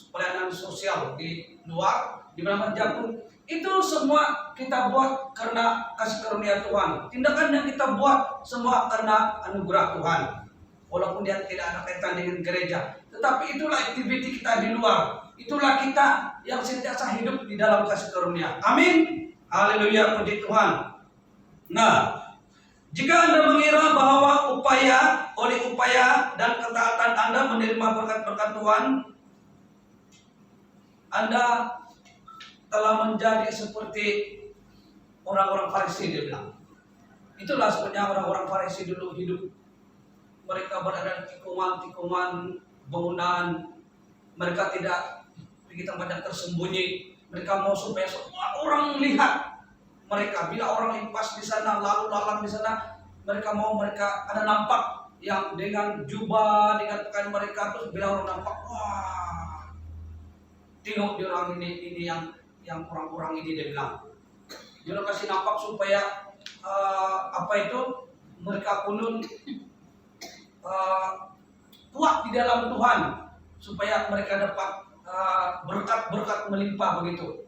pelayanan sosial di luar di mana jatuh itu semua kita buat karena kasih karunia Tuhan. Tindakan yang kita buat semua karena anugerah Tuhan. Walaupun dia tidak ada kaitan dengan gereja, tetapi itulah aktiviti kita di luar. Itulah kita yang sentiasa hidup di dalam kasih karunia. Amin. Haleluya, puji Tuhan. Nah, jika Anda mengira bahwa oleh upaya dan ketaatan Anda menerima berkat-berkat Tuhan, Anda telah menjadi seperti orang-orang Farisi, dia bilang. Itulah sebenarnya orang-orang Farisi dulu hidup. Mereka berada di tikungan bangunan. Mereka tidak pergi tempat yang tersembunyi. Mereka mau supaya semua orang lihat mereka. Bila orang limpas di sana, lalu lalang di sana, mereka ada nampak yang dengan jubah, dengan pakaian mereka, terus bila orang nampak, wah, tengok di orang ini yang orang-orang ini, dia bilang. Dia kasih nampak supaya mereka kunun kuat di dalam Tuhan, supaya mereka dapat berkat-berkat melimpah begitu.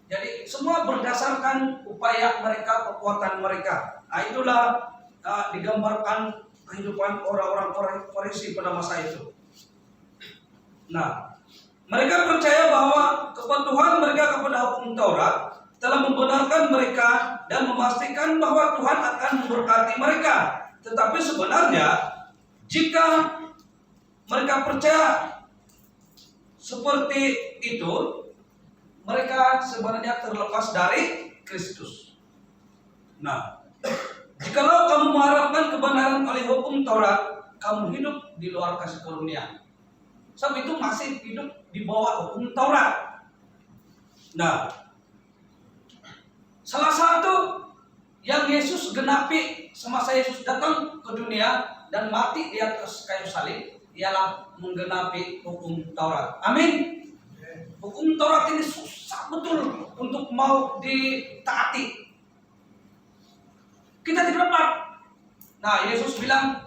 Jadi semua berdasarkan upaya mereka, kekuatan mereka. Nah, itulah digambarkan kehidupan orang-orang Farisi pada masa itu. Nah, mereka percaya bahwa kepatuhan mereka kepada hukum Taurat telah membenarkan mereka dan memastikan bahwa Tuhan akan memberkati mereka. Tetapi sebenarnya jika mereka percaya seperti itu, mereka sebenarnya terlepas dari Kristus. Nah, jikalau kamu mengharapkan kebenaran oleh hukum Taurat, kamu hidup di luar kasih karunia. Sebab itu masih hidup di bawah hukum Taurat. Nah, salah satu yang Yesus genapi semasa Yesus datang ke dunia dan mati di atas kayu salib ialah menggenapi hukum Taurat. Amin. Hukum Taurat ini susah betul untuk mau ditaati. Kita tidak dapat. Nah, Yesus bilang,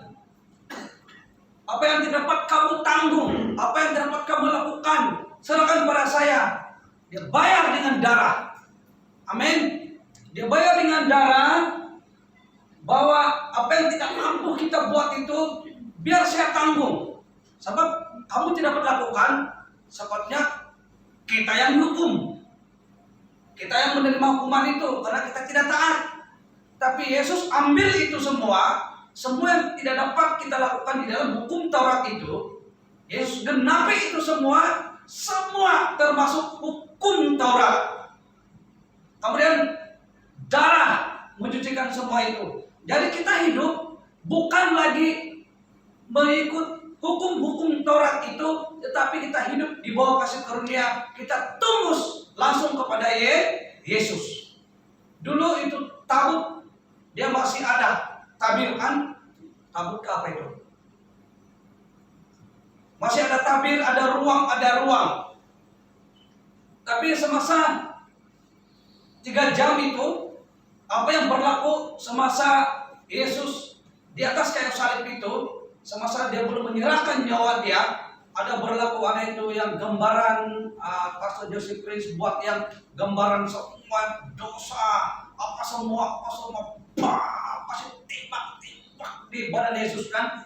apa yang tidak dapat kamu tanggung, apa yang tidak dapat kamu lakukan, serahkan pada saya. Dia bayar dengan darah. Amin. Dia bayar dengan darah, bahwa apa yang tidak mampu kita buat itu biar saya tanggung. Sebab kamu tidak dapat lakukan, sebabnya kita yang dihukum. Kita yang menerima hukuman itu karena kita tidak taat. Tapi Yesus ambil itu semua yang tidak dapat kita lakukan di dalam hukum Taurat itu. Yesus genapi itu semua termasuk hukum Taurat. Kemudian darah mencucikan semua itu. Jadi kita hidup bukan lagi mengikut hukum-hukum Taurat itu, tetapi kita hidup di bawah kasih karunia. Kita tembus langsung kepada Yesus. Dulu itu tabut, dia masih ada tabir kan? Tabut ke apa itu? Masih ada tabir, ada ruang. Tapi semasa 3 jam itu, apa yang berlaku semasa Yesus di atas kayu salib itu, semasa dia belum menyerahkan nyawa dia, ada berlaku ada itu yang gambaran Pastor Joseph Prince buat yang gambaran semua dosa, apa semua pasti tembak di badan Yesus kan,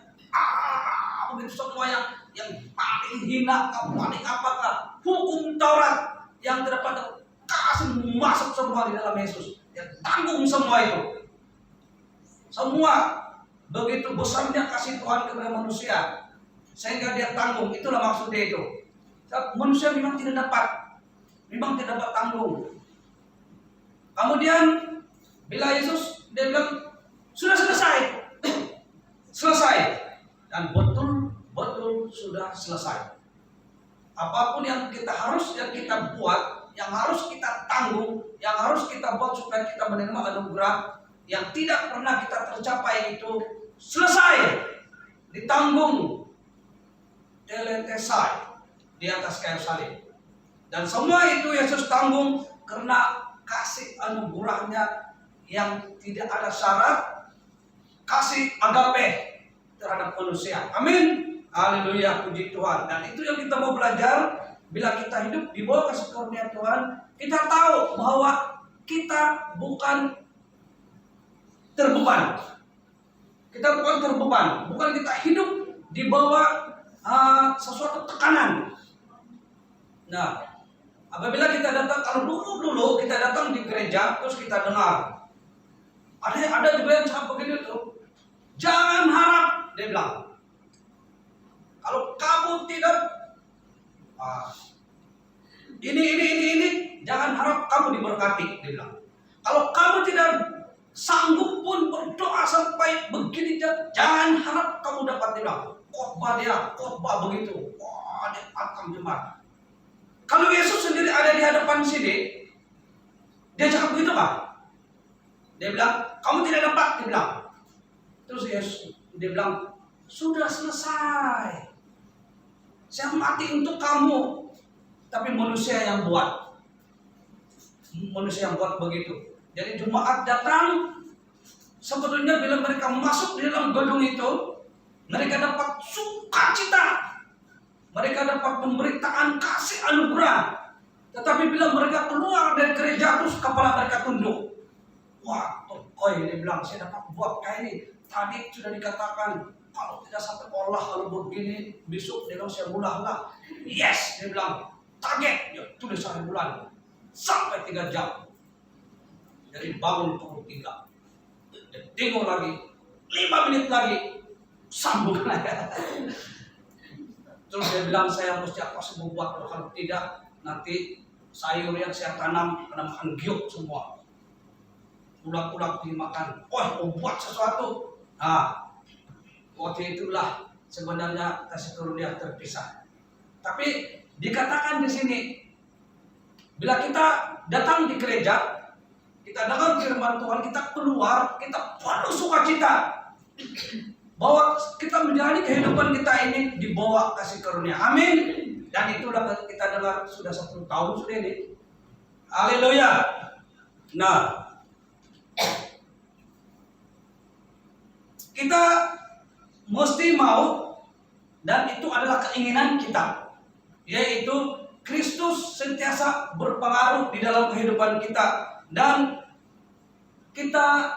begitu semua yang paling hina, paling apakah hukum Taurat yang terdapat kasih masuk semua di dalam Yesus. Dia tanggung semua itu. Semua begitu besarnya kasih Tuhan kepada manusia sehingga dia tanggung. Itulah maksud dia itu. Manusia memang tidak dapat tanggung. Kemudian bila Yesus dia bilang sudah selesai dan betul sudah selesai. Apapun yang kita buat, yang harus kita tanggung, yang harus kita buat supaya kita menerima anugerah yang tidak pernah kita tercapai itu selesai, ditanggung, teletesai di atas kayu salib. Dan semua itu Yesus tanggung karena kasih anugerahnya yang tidak ada syarat, kasih agape terhadap manusia. Amin. Haleluya, puji Tuhan. Dan itu yang kita mau belajar. Bila kita hidup di bawah kasih karunia Tuhan, kita tahu bahwa kita bukan terbeban. Bukan kita hidup di bawah sesuatu tekanan. Nah, apabila kita datang, kalau dulu kita datang di gereja, terus kita dengar, ada juga yang cakap begitu tuh, jangan harap, dia bilang, kalau kamu tidak ini, jangan harap kamu diberkati, dia bilang. Kalau kamu tidak sanggup pun berdoa sampai begini, jangan harap kamu dapat, dia bilang. Khotbah begitu. Wah, dia akan jemaat. Kalau Yesus sendiri ada di hadapan sini, dia cakap begitu Pak. Dia bilang, kamu tidak dapat, dia bilang. Terus Yesus, dia bilang, sudah selesai. Saya mati untuk kamu. Tapi manusia yang buat. Begitu. Jadi jemaat datang, sebetulnya bila mereka masuk di dalam gedung itu, mereka dapat sukacita. Mereka dapat pemberitaan kasih anugerah. Tetapi bila mereka keluar dari gereja, terus kepala mereka tunduk. Wah, tokoi, dia bilang, saya dapat buat kayak ini. Tadi sudah dikatakan, kalau tidak sampai olah, kalau begini, besok dia bilang saya mulahlah. Yes, dia bilang, target, ya tulis 1 bulan. Sampai 3 jam. Jadi bangun pukul 3. Dan tengok lagi 5 menit lagi sambung lagi. Terus dia bilang, saya mesti apa sih membuat, kalau tidak nanti sayur yang saya tanam kena makan giok semua. Ulang-ulang dimakan. Oh, buat sesuatu. Nah, waktu itulah sebenarnya kasih karunia terpisah. Tapi dikatakan di sini, bila kita datang di gereja, kita dengar firman Tuhan, kita keluar, kita penuh sukacita bahwa kita menjalani kehidupan kita ini di bawah kasih karunia. Amin. Dan itulah kita dengar sudah 1 tahun sudah ini. Haleluya. Nah, kita mesti mau, dan itu adalah keinginan kita, yaitu Kristus sentiasa berpengaruh di dalam kehidupan kita. Dan kita,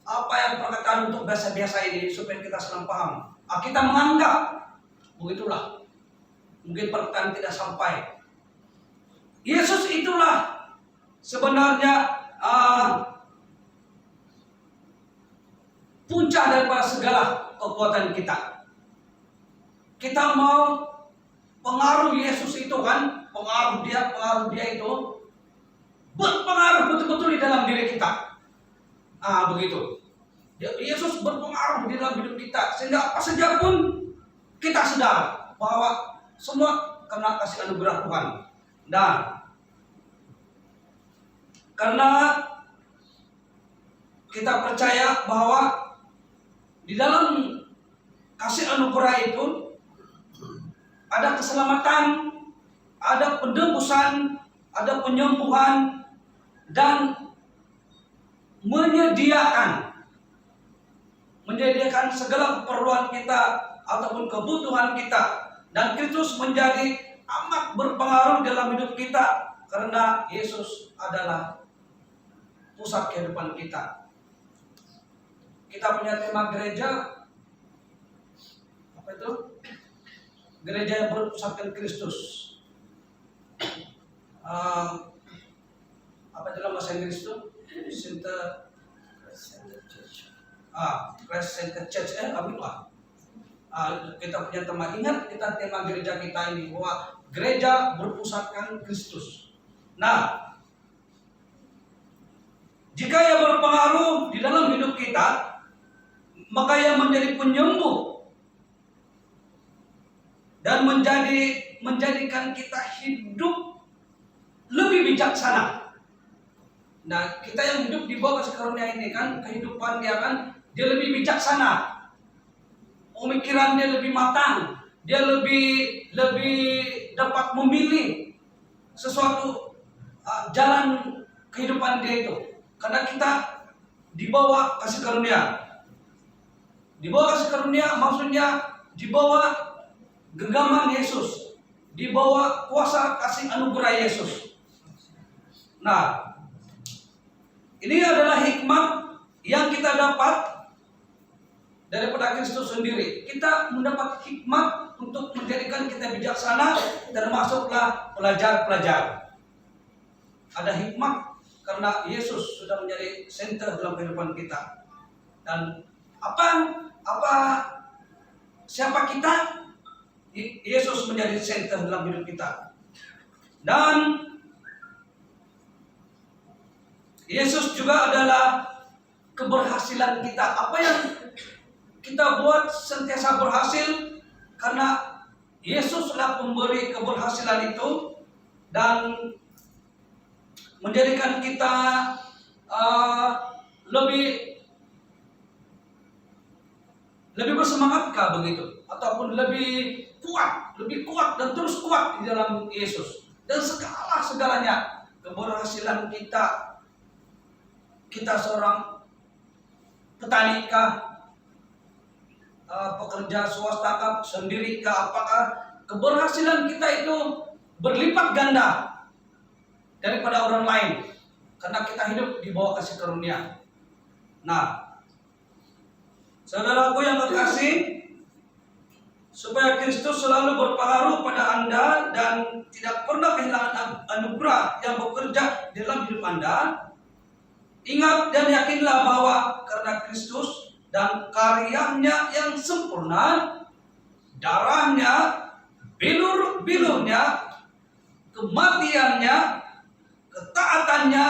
apa yang perkataan untuk biasa-biasa ini supaya kita senang paham. Kita menganggap, begitulah, mungkin perkataan tidak sampai. Yesus itulah sebenarnya puncak daripada segala kekuatan kita. Kita mau pengaruh Yesus itu kan, pengaruh dia itu berpengaruh betul-betul di dalam diri kita. Begitu. Yesus berpengaruh di dalam hidup kita, sehingga apa saja pun kita sadar bahwa semua karena kasih anugerah Tuhan. Dan karena kita percaya bahwa di dalam kasih anugerah itu ada keselamatan, ada penebusan, ada penyembuhan, dan menyediakan segala keperluan kita ataupun kebutuhan kita. Dan Kristus menjadi amat berpengaruh dalam hidup kita karena Yesus adalah pusat kehidupan kita. Kita punya tema gereja, apa itu? Gereja yang berpusatkan Kristus. Apa dalam bahasa Inggris itu? Christ Center Church, apa? Kita punya tema, ingat kita tema gereja kita ini bahwa gereja berpusatkan Kristus. Nah, jika ia berpengaruh di dalam hidup kita, maka ia menjadi penyembuh dan menjadikan kita hidup lebih bijaksana. Nah, kita yang hidup di bawah kasih karunia ini kan, kehidupan dia kan, dia lebih bijaksana. Pemikiran dia lebih matang, dia lebih dapat memilih sesuatu jalan kehidupan dia itu. Karena kita di bawah kasih karunia. Di bawah kasih karunia maksudnya di bawah genggaman Yesus, di bawah kuasa kasih anugerah Yesus. Nah, ini adalah hikmat yang kita dapat daripada Kristus sendiri. Kita mendapat hikmat untuk menjadikan kita bijaksana, termasuklah pelajar-pelajar. Ada hikmat karena Yesus sudah menjadi center dalam kehidupan kita. Dan siapa kita? Yesus menjadi center dalam hidup kita. Dan Yesus juga adalah keberhasilan kita. Apa yang kita buat sentiasa berhasil karena Yesuslah pemberi keberhasilan itu, dan menjadikan kita lebih bersemangatkah begitu, ataupun lebih kuat dan terus kuat di dalam Yesus. Dan segalanya keberhasilan kita seorang petani kah, pekerja swasta kah, sendiri kah, apakah keberhasilan kita itu berlipat ganda daripada orang lain karena kita hidup di bawah kasih karunia. Nah, saudaraku yang terkasih, supaya Kristus selalu berpengaruh pada Anda dan tidak pernah kehilangan anugerah yang bekerja dalam hidup Anda. Ingat dan yakinlah bahwa karena Kristus dan karyanya yang sempurna, darahnya, bilur-bilurnya, kematiannya, ketaatannya,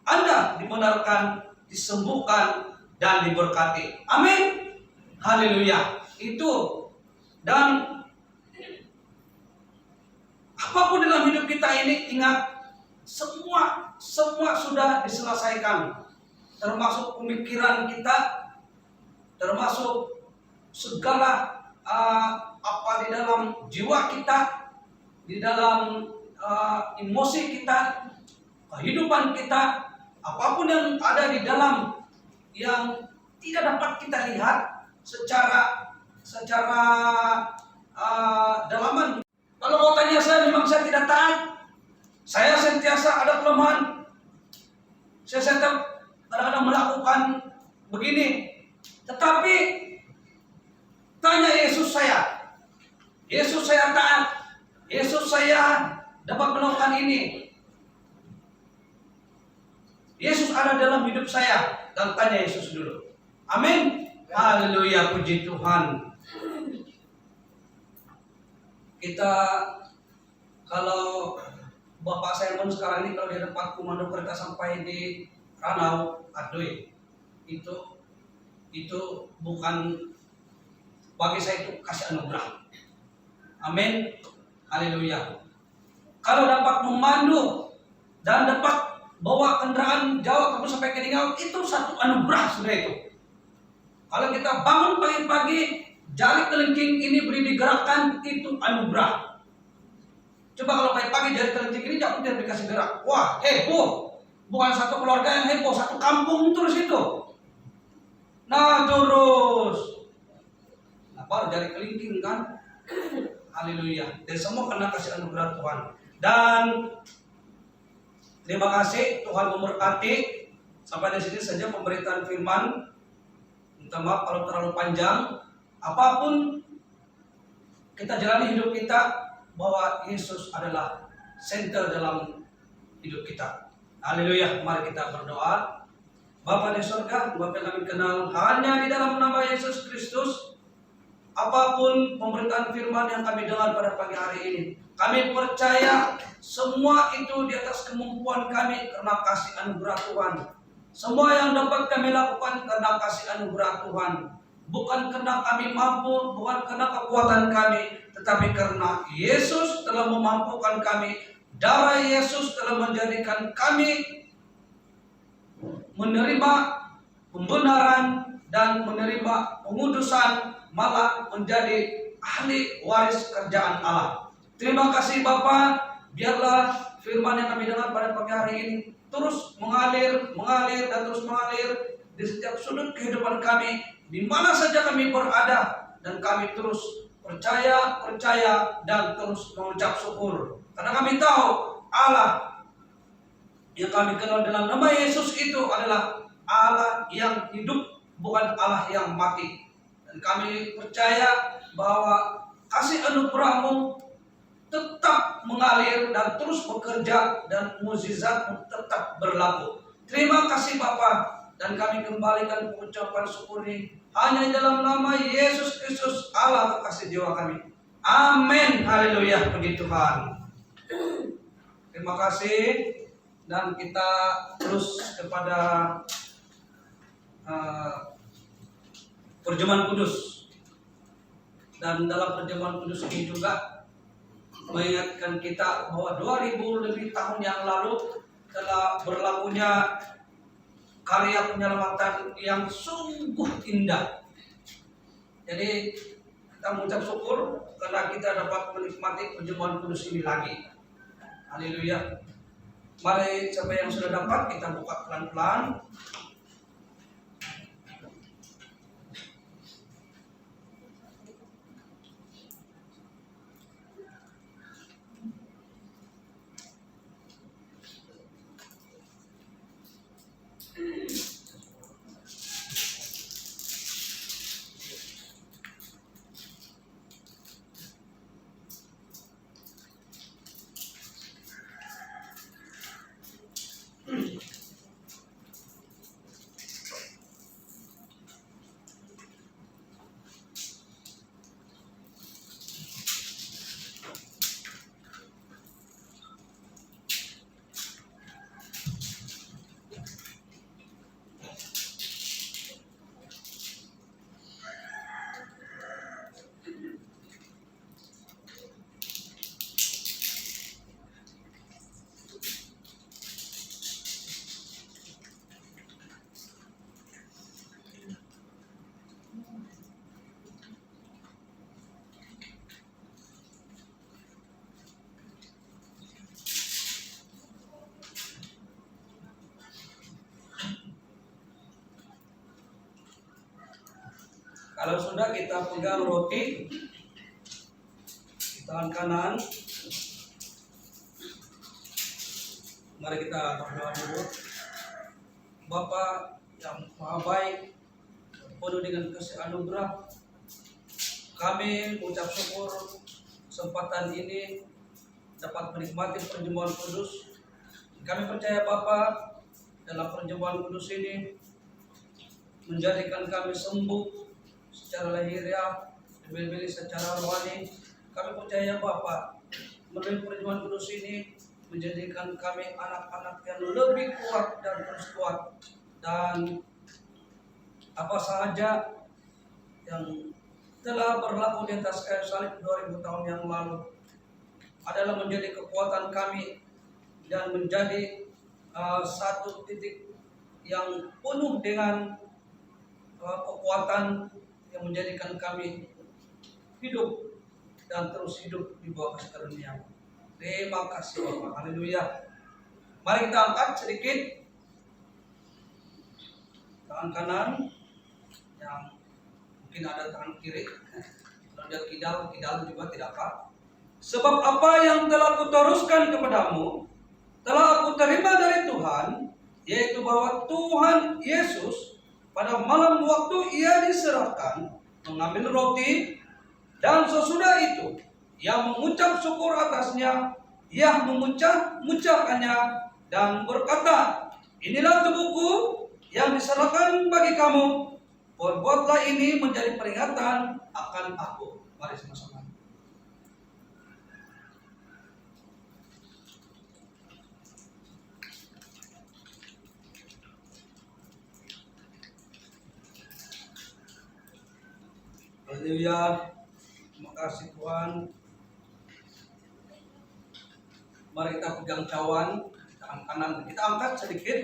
Anda dibenarkan, disembuhkan, dan diberkati. Amin. Haleluya. Itu. Dan apapun dalam hidup kita ini, ingat, semua sudah diselesaikan, termasuk pemikiran kita, termasuk segala apa di dalam jiwa kita, di dalam emosi kita, kehidupan kita, apapun yang ada di dalam yang tidak dapat kita lihat secara dalaman. Kalau mau tanya saya, memang saya tidak taat. Saya sentiasa ada kelemahan. Saya kadang-kadang melakukan begini. Tetapi tanya Yesus saya. Yesus saya taat. Yesus saya dapat melakukan ini. Yesus ada dalam hidup saya. Dan tanya Yesus dulu. Amin. Haleluya, puji Tuhan. Kita, kalau Bapak Simon sekarang ini kalau di tempat komando kereta sampai di Ranau, aduh, itu bukan, bagi saya itu kasih anugerah. Amin. Haleluya. Kalau dapat memandu dan dapat bawa kendaraan jauh sampai ke Ningau, itu satu anugerah sudah itu. Kalau kita bangun pagi-pagi, jari kelingking ini beri digerakkan, itu anugerah. Coba kalau pagi-pagi jari kelingking ini jangan tidak dikasih gerak. Wah, heboh. Bukan satu keluarga yang heboh, satu kampung terus itu. Nah, terus. Nah, baru jari kelingking kan. Haleluya. Dan semua karena kasih anugerah Tuhan. Dan terima kasih, Tuhan memberkati. Sampai di sini saja pemberitaan firman. Minta maaf kalau terlalu panjang. Apapun kita jalani hidup kita, bahwa Yesus adalah senter dalam hidup kita. Haleluya. Mari kita berdoa. Bapa di surga, Bapa yang kami kenal hanya di dalam nama Yesus Kristus. Apapun pemberitaan firman yang kami dengar pada pagi hari ini, kami percaya semua itu di atas kemampuan kami karena kasih anugerah Tuhan. Semua yang dapat kami lakukan karena kasih anugerah Tuhan. Bukan karena kami mampu, bukan karena kekuatan kami, tetapi karena Yesus telah memampukan kami. Darah Yesus telah menjadikan kami menerima pembenaran dan menerima pengudusan, malah menjadi ahli waris kerjaan Allah. Terima kasih Bapa. Biarlah firman yang kami dengar pada pagi hari ini terus mengalir dan terus mengalir di setiap sudut kehidupan kami, di mana saja kami berada, dan kami terus percaya dan terus mengucap syukur. Karena kami tahu Allah yang kami kenal dalam nama Yesus itu adalah Allah yang hidup, bukan Allah yang mati. Dan kami percaya bahwa kasih anugerah-Mu tetap mengalir dan terus bekerja, dan mukjizat-Mu tetap berlaku. Terima kasih Bapa, dan kami kembalikan pengucapan syukur ini hanya dalam nama Yesus Kristus, Allah kekasih jiwa kami. Amin. Haleluya. Puji Tuhan. Terima kasih, dan kita terus kepada perjamuan kudus. Dan dalam perjamuan kudus ini juga mengingatkan kita bahwa 2000 lebih tahun yang lalu telah berlakunya karya penyelamatan yang sungguh indah. Jadi kita mengucap syukur karena kita dapat menikmati perjamuan kudus ini lagi. Haleluya. Mari siapa yang sudah dapat, kita buka pelan-pelan. Kalau sudah, kita pegang roti di tangan kanan. Mari kita berdoa dulu. Bapa yang Maha Baik, penuh dengan kasih anugerah, kami mengucap syukur kesempatan ini dapat menikmati perjamuan kudus. Kami percaya Bapa, dalam perjamuan kudus ini menjadikan kami sembuh secara lahiriah, lebih-lebih secara rohani. Kami percaya Bapa, melalui perjamuan kudus ini menjadikan kami anak-anak yang lebih kuat dan terus kuat, dan apa saja yang telah berlaku di atas kayu salib 2000 tahun yang lalu adalah menjadi kekuatan kami dan menjadi satu titik yang penuh dengan kekuatan yang menjadikan kami hidup dan terus hidup di bawah kasih karunia. Terima kasih Bapak. Haleluya. Mari kita angkat sedikit tangan kanan, yang mungkin ada tangan kiri. Kalau dia kidal juga tidak apa. Sebab apa yang telah kuteruskan kepadamu telah aku terima dari Tuhan, yaitu bahwa Tuhan Yesus pada malam waktu ia diserahkan mengambil roti, dan sesudah itu ia mengucap syukur atasnya, ia mengucapkannya dan berkata, inilah tubuhku yang diserahkan bagi kamu, perbuatlah ini menjadi peringatan akan aku. Mari sama-sama. Haleluya. Terima kasih Tuhan. Mari kita pegang cawan tangan kanan, kita angkat sedikit.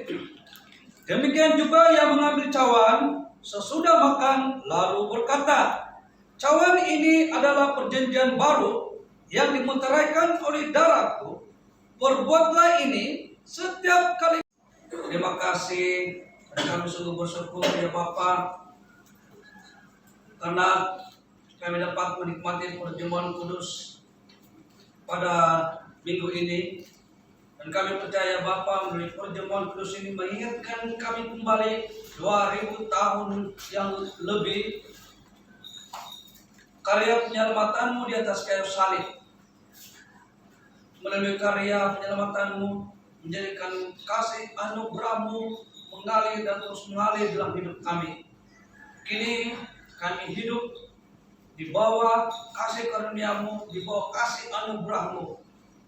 Demikian juga yang mengambil cawan sesudah makan lalu berkata, cawan ini adalah perjanjian baru yang dimeteraikan oleh darahku. Perbuatlah ini setiap kali. Terima kasih. Kami sungguh bersyukur ya Bapa, karena kami dapat menikmati perjamuan kudus pada minggu ini, dan kami percaya Bapa, melalui perjamuan kudus ini mengingatkan kami kembali 2000 tahun yang lebih karya penyelamatanmu di atas kayu salib. Melalui karya penyelamatanmu menjadikan kasih anugerahmu mengalir dan terus mengalir dalam hidup kami. Kini kami hidup di bawah kasih karuniamu, di bawah kasih anugerahmu.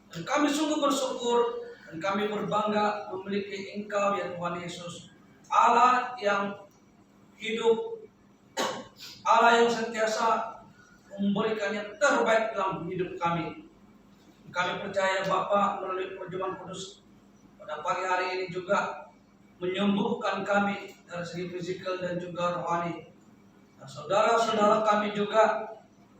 Dan kami sungguh bersyukur dan kami berbangga memiliki Engkau ya Tuhan Yesus, Allah yang hidup, Allah yang sentiasa memberikan yang terbaik dalam hidup kami. Kami percaya Bapa, melalui perjamuan kudus pada pagi hari ini juga menyembuhkan kami dari segi fisikal dan juga rohani. Dan saudara-saudara kami juga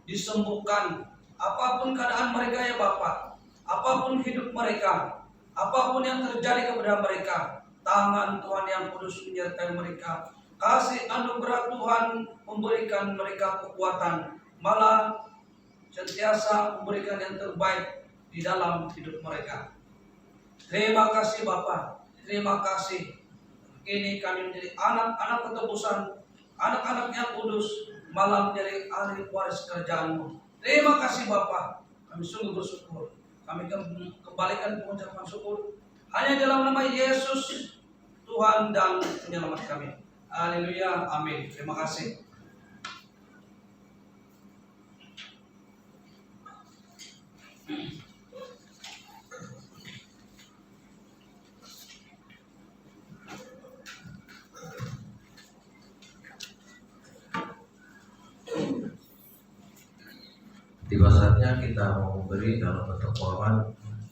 disembuhkan, apapun keadaan mereka ya Bapa, apapun hidup mereka, apapun yang terjadi kepada mereka, tangan Tuhan yang kudus menyertai mereka. Kasih anugerah Tuhan memberikan mereka kekuatan, malah sentiasa memberikan yang terbaik di dalam hidup mereka. Terima kasih Bapa, terima kasih. Kini kami menjadi anak-anak ketebusan, anak-anak yang kudus, malah menjadi ahli waris kerajaan-Mu. Terima kasih Bapa, kami sungguh bersyukur. Kami kembalikan pengucapan syukur hanya dalam nama Yesus, Tuhan dan penyelamat kami. Haleluya, amin. Terima kasih. Tiba saatnya kita mau memberi dalam bentuk uangan,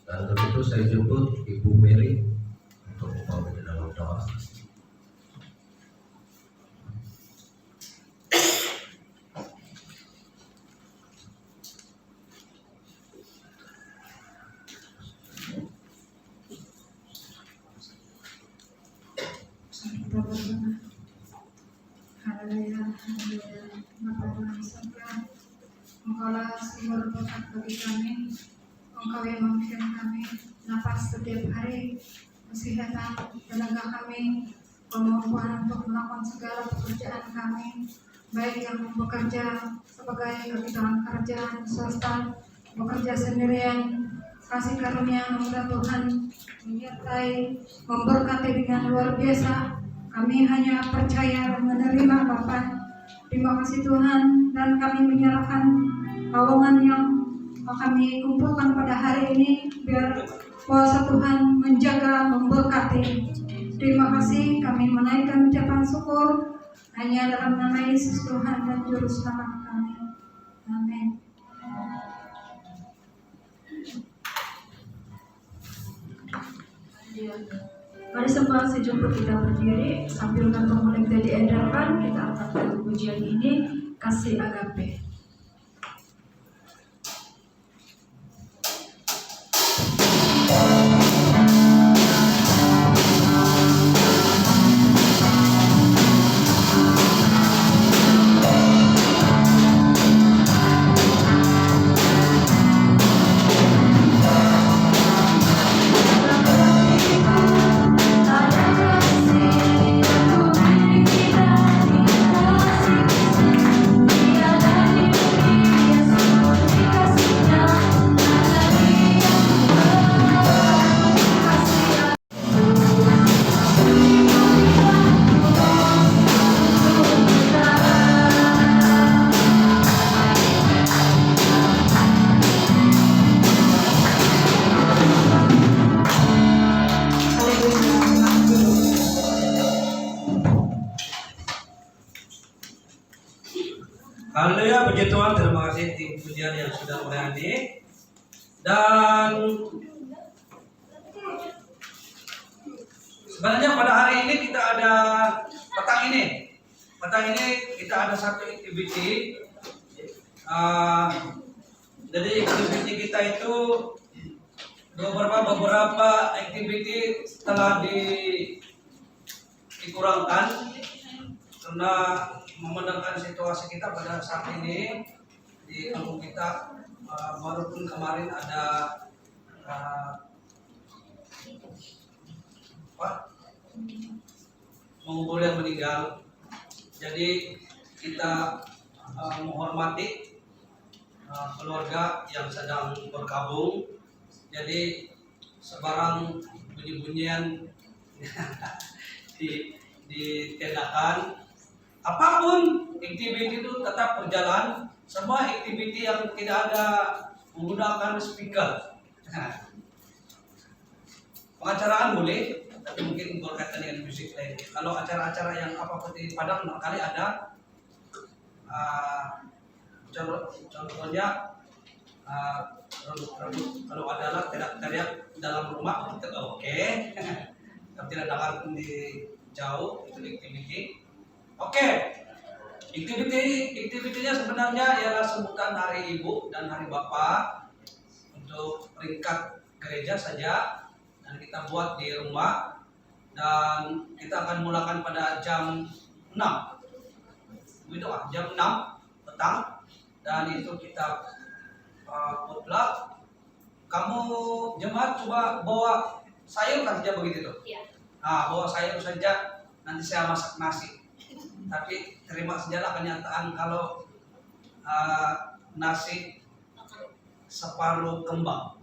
dan untuk itu saya jemput Ibu Mary untuk membawa di dalam doa. Kita berdoa. Haleluya, haleluya. Bapa dalam surga, Engkaulah sumber berkat bagi kami. Engkau yang memberikan kami nafas setiap hari, kesehatan, tenaga kami, kemampuan untuk melakukan segala pekerjaan kami, baik yang bekerja sebagai kegiatan kerjaan swasta, bekerja sendirian. Kasih karunia anugerah Tuhan menyertai, memberkati dengan luar biasa. Kami hanya percaya dan menerima Bapa. Terima kasih Tuhan, dan kami menyerahkan keuangan yang kami kumpulkan pada hari ini, biar kuasa Tuhan menjaga, memberkati. Terima kasih, kami menaikkan ucapan syukur hanya dalam nama Yesus Tuhan dan Juru Selamat kami. Amin. Mari semua sejumpa kita berdiri sambil kantong mulai diedarkan, kita angkat lagu pujian ini, Kasih Agape. Haleluya, puji Tuhan. Terima kasih tim pujian yang sudah melayani. Dan sebenarnya pada hari ini kita ada petang ini kita ada satu activity. Jadi activity kita itu beberapa activity telah dikurangkan karena memandangkan situasi kita pada saat ini di kampung kita. Walaupun kemarin ada menghubur yang meninggal, jadi kita menghormati keluarga yang sedang berkabung. Jadi sebarang bunyi-bunyian ditiadakan. Apapun aktiviti itu tetap berjalan. Semua aktiviti yang tidak ada menggunakan speaker. Pengacaraan boleh, tapi mungkin berkaitan dengan musik lain. Kalau acara-acara yang apa seperti Padang, kali ada contohnya kalau adalah teriak dalam rumah kita oke. Tapi tidak dengar di jauh itu aktiviti. Oke. Aktivitinya sebenarnya ialah sebutan Hari Ibu dan Hari Bapak untuk peringkat gereja saja, dan kita buat di rumah, dan kita akan mulakan pada jam 6. Begitu jam 6 petang, dan itu kita potluck. Kamu jemaat coba bawa sayur saja begitu tuh. Iya. Bawa sayur saja, nanti saya masak nasi. Tapi terima sajalah kenyataan kalau nasi separuh kembang.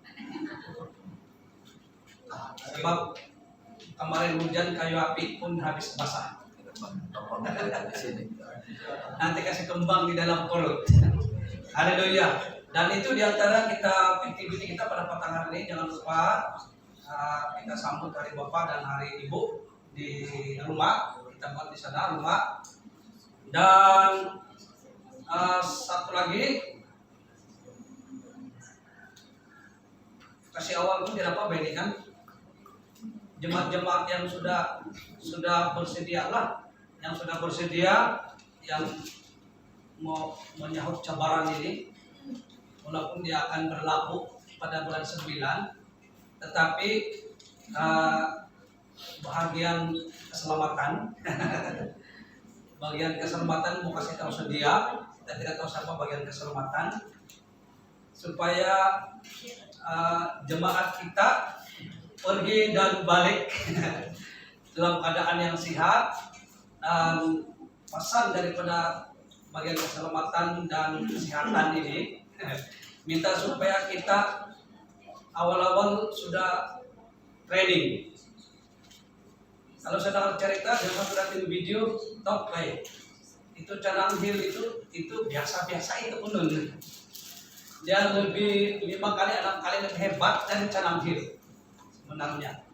Sebab kemarin hujan kayu api pun habis basah. Nanti kasih kembang di dalam perut. Haleluya. Dan itu diantara aktiviti kita pada petang hari ini. Jangan lupa kita sambut Hari Bapak dan Hari Ibu di rumah. Kita buat di sana rumah. Dan satu lagi, kasih awal pun tidak apa-apa ini kan. Jemaat-jemaat yang sudah bersedia lah, yang sudah bersedia, yang mau menyahut cabaran ini, walaupun dia akan berlaku pada bulan 9, tetapi bahagian keselamatan bagian keselamatan mau kasih tahu sedia, kita tidak tahu siapa bagian keselamatan, supaya jemaat kita pergi dan balik dalam keadaan yang sehat. Dan pesan daripada bagian keselamatan dan kesehatan ini minta supaya kita awal-awal sudah training. Kalau saudara cerita, jangan sudah tim video, top play. Itu Canang Hill itu biasa-biasa itu pun. Dia lebih 5 kali 6 kali lebih hebat dari Canang Hill sebenarnya.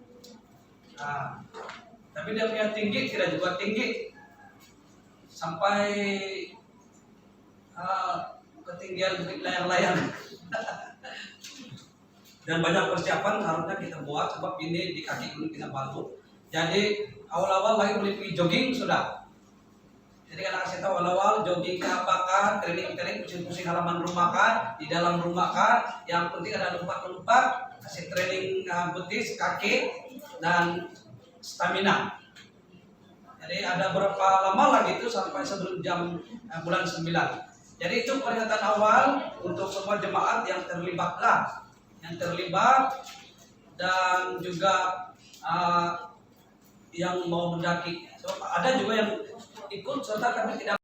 Nah, tapi dia punya tinggi tidak juga tinggi sampai ketinggian bukit layang-layang. Dan banyak persiapan harusnya kita buat sebab ini di kaki Gunung Kinabalu. Jadi awal-awal lagi boleh pergi jogging sudah. Jadi kan kasih tahu awal-awal jogging ke apakah, training pusing-pusing halaman rumah kan, di dalam rumah kan. Yang penting ada lompat-lompat, kasih training betis, kaki dan stamina. Jadi ada berapa lama lagi itu sampai sebelum jam bulan 9. Jadi itu peringatan awal untuk semua jemaat yang terlibat dan juga yang mau mendaki. So, ada juga yang ikut serta kami tidak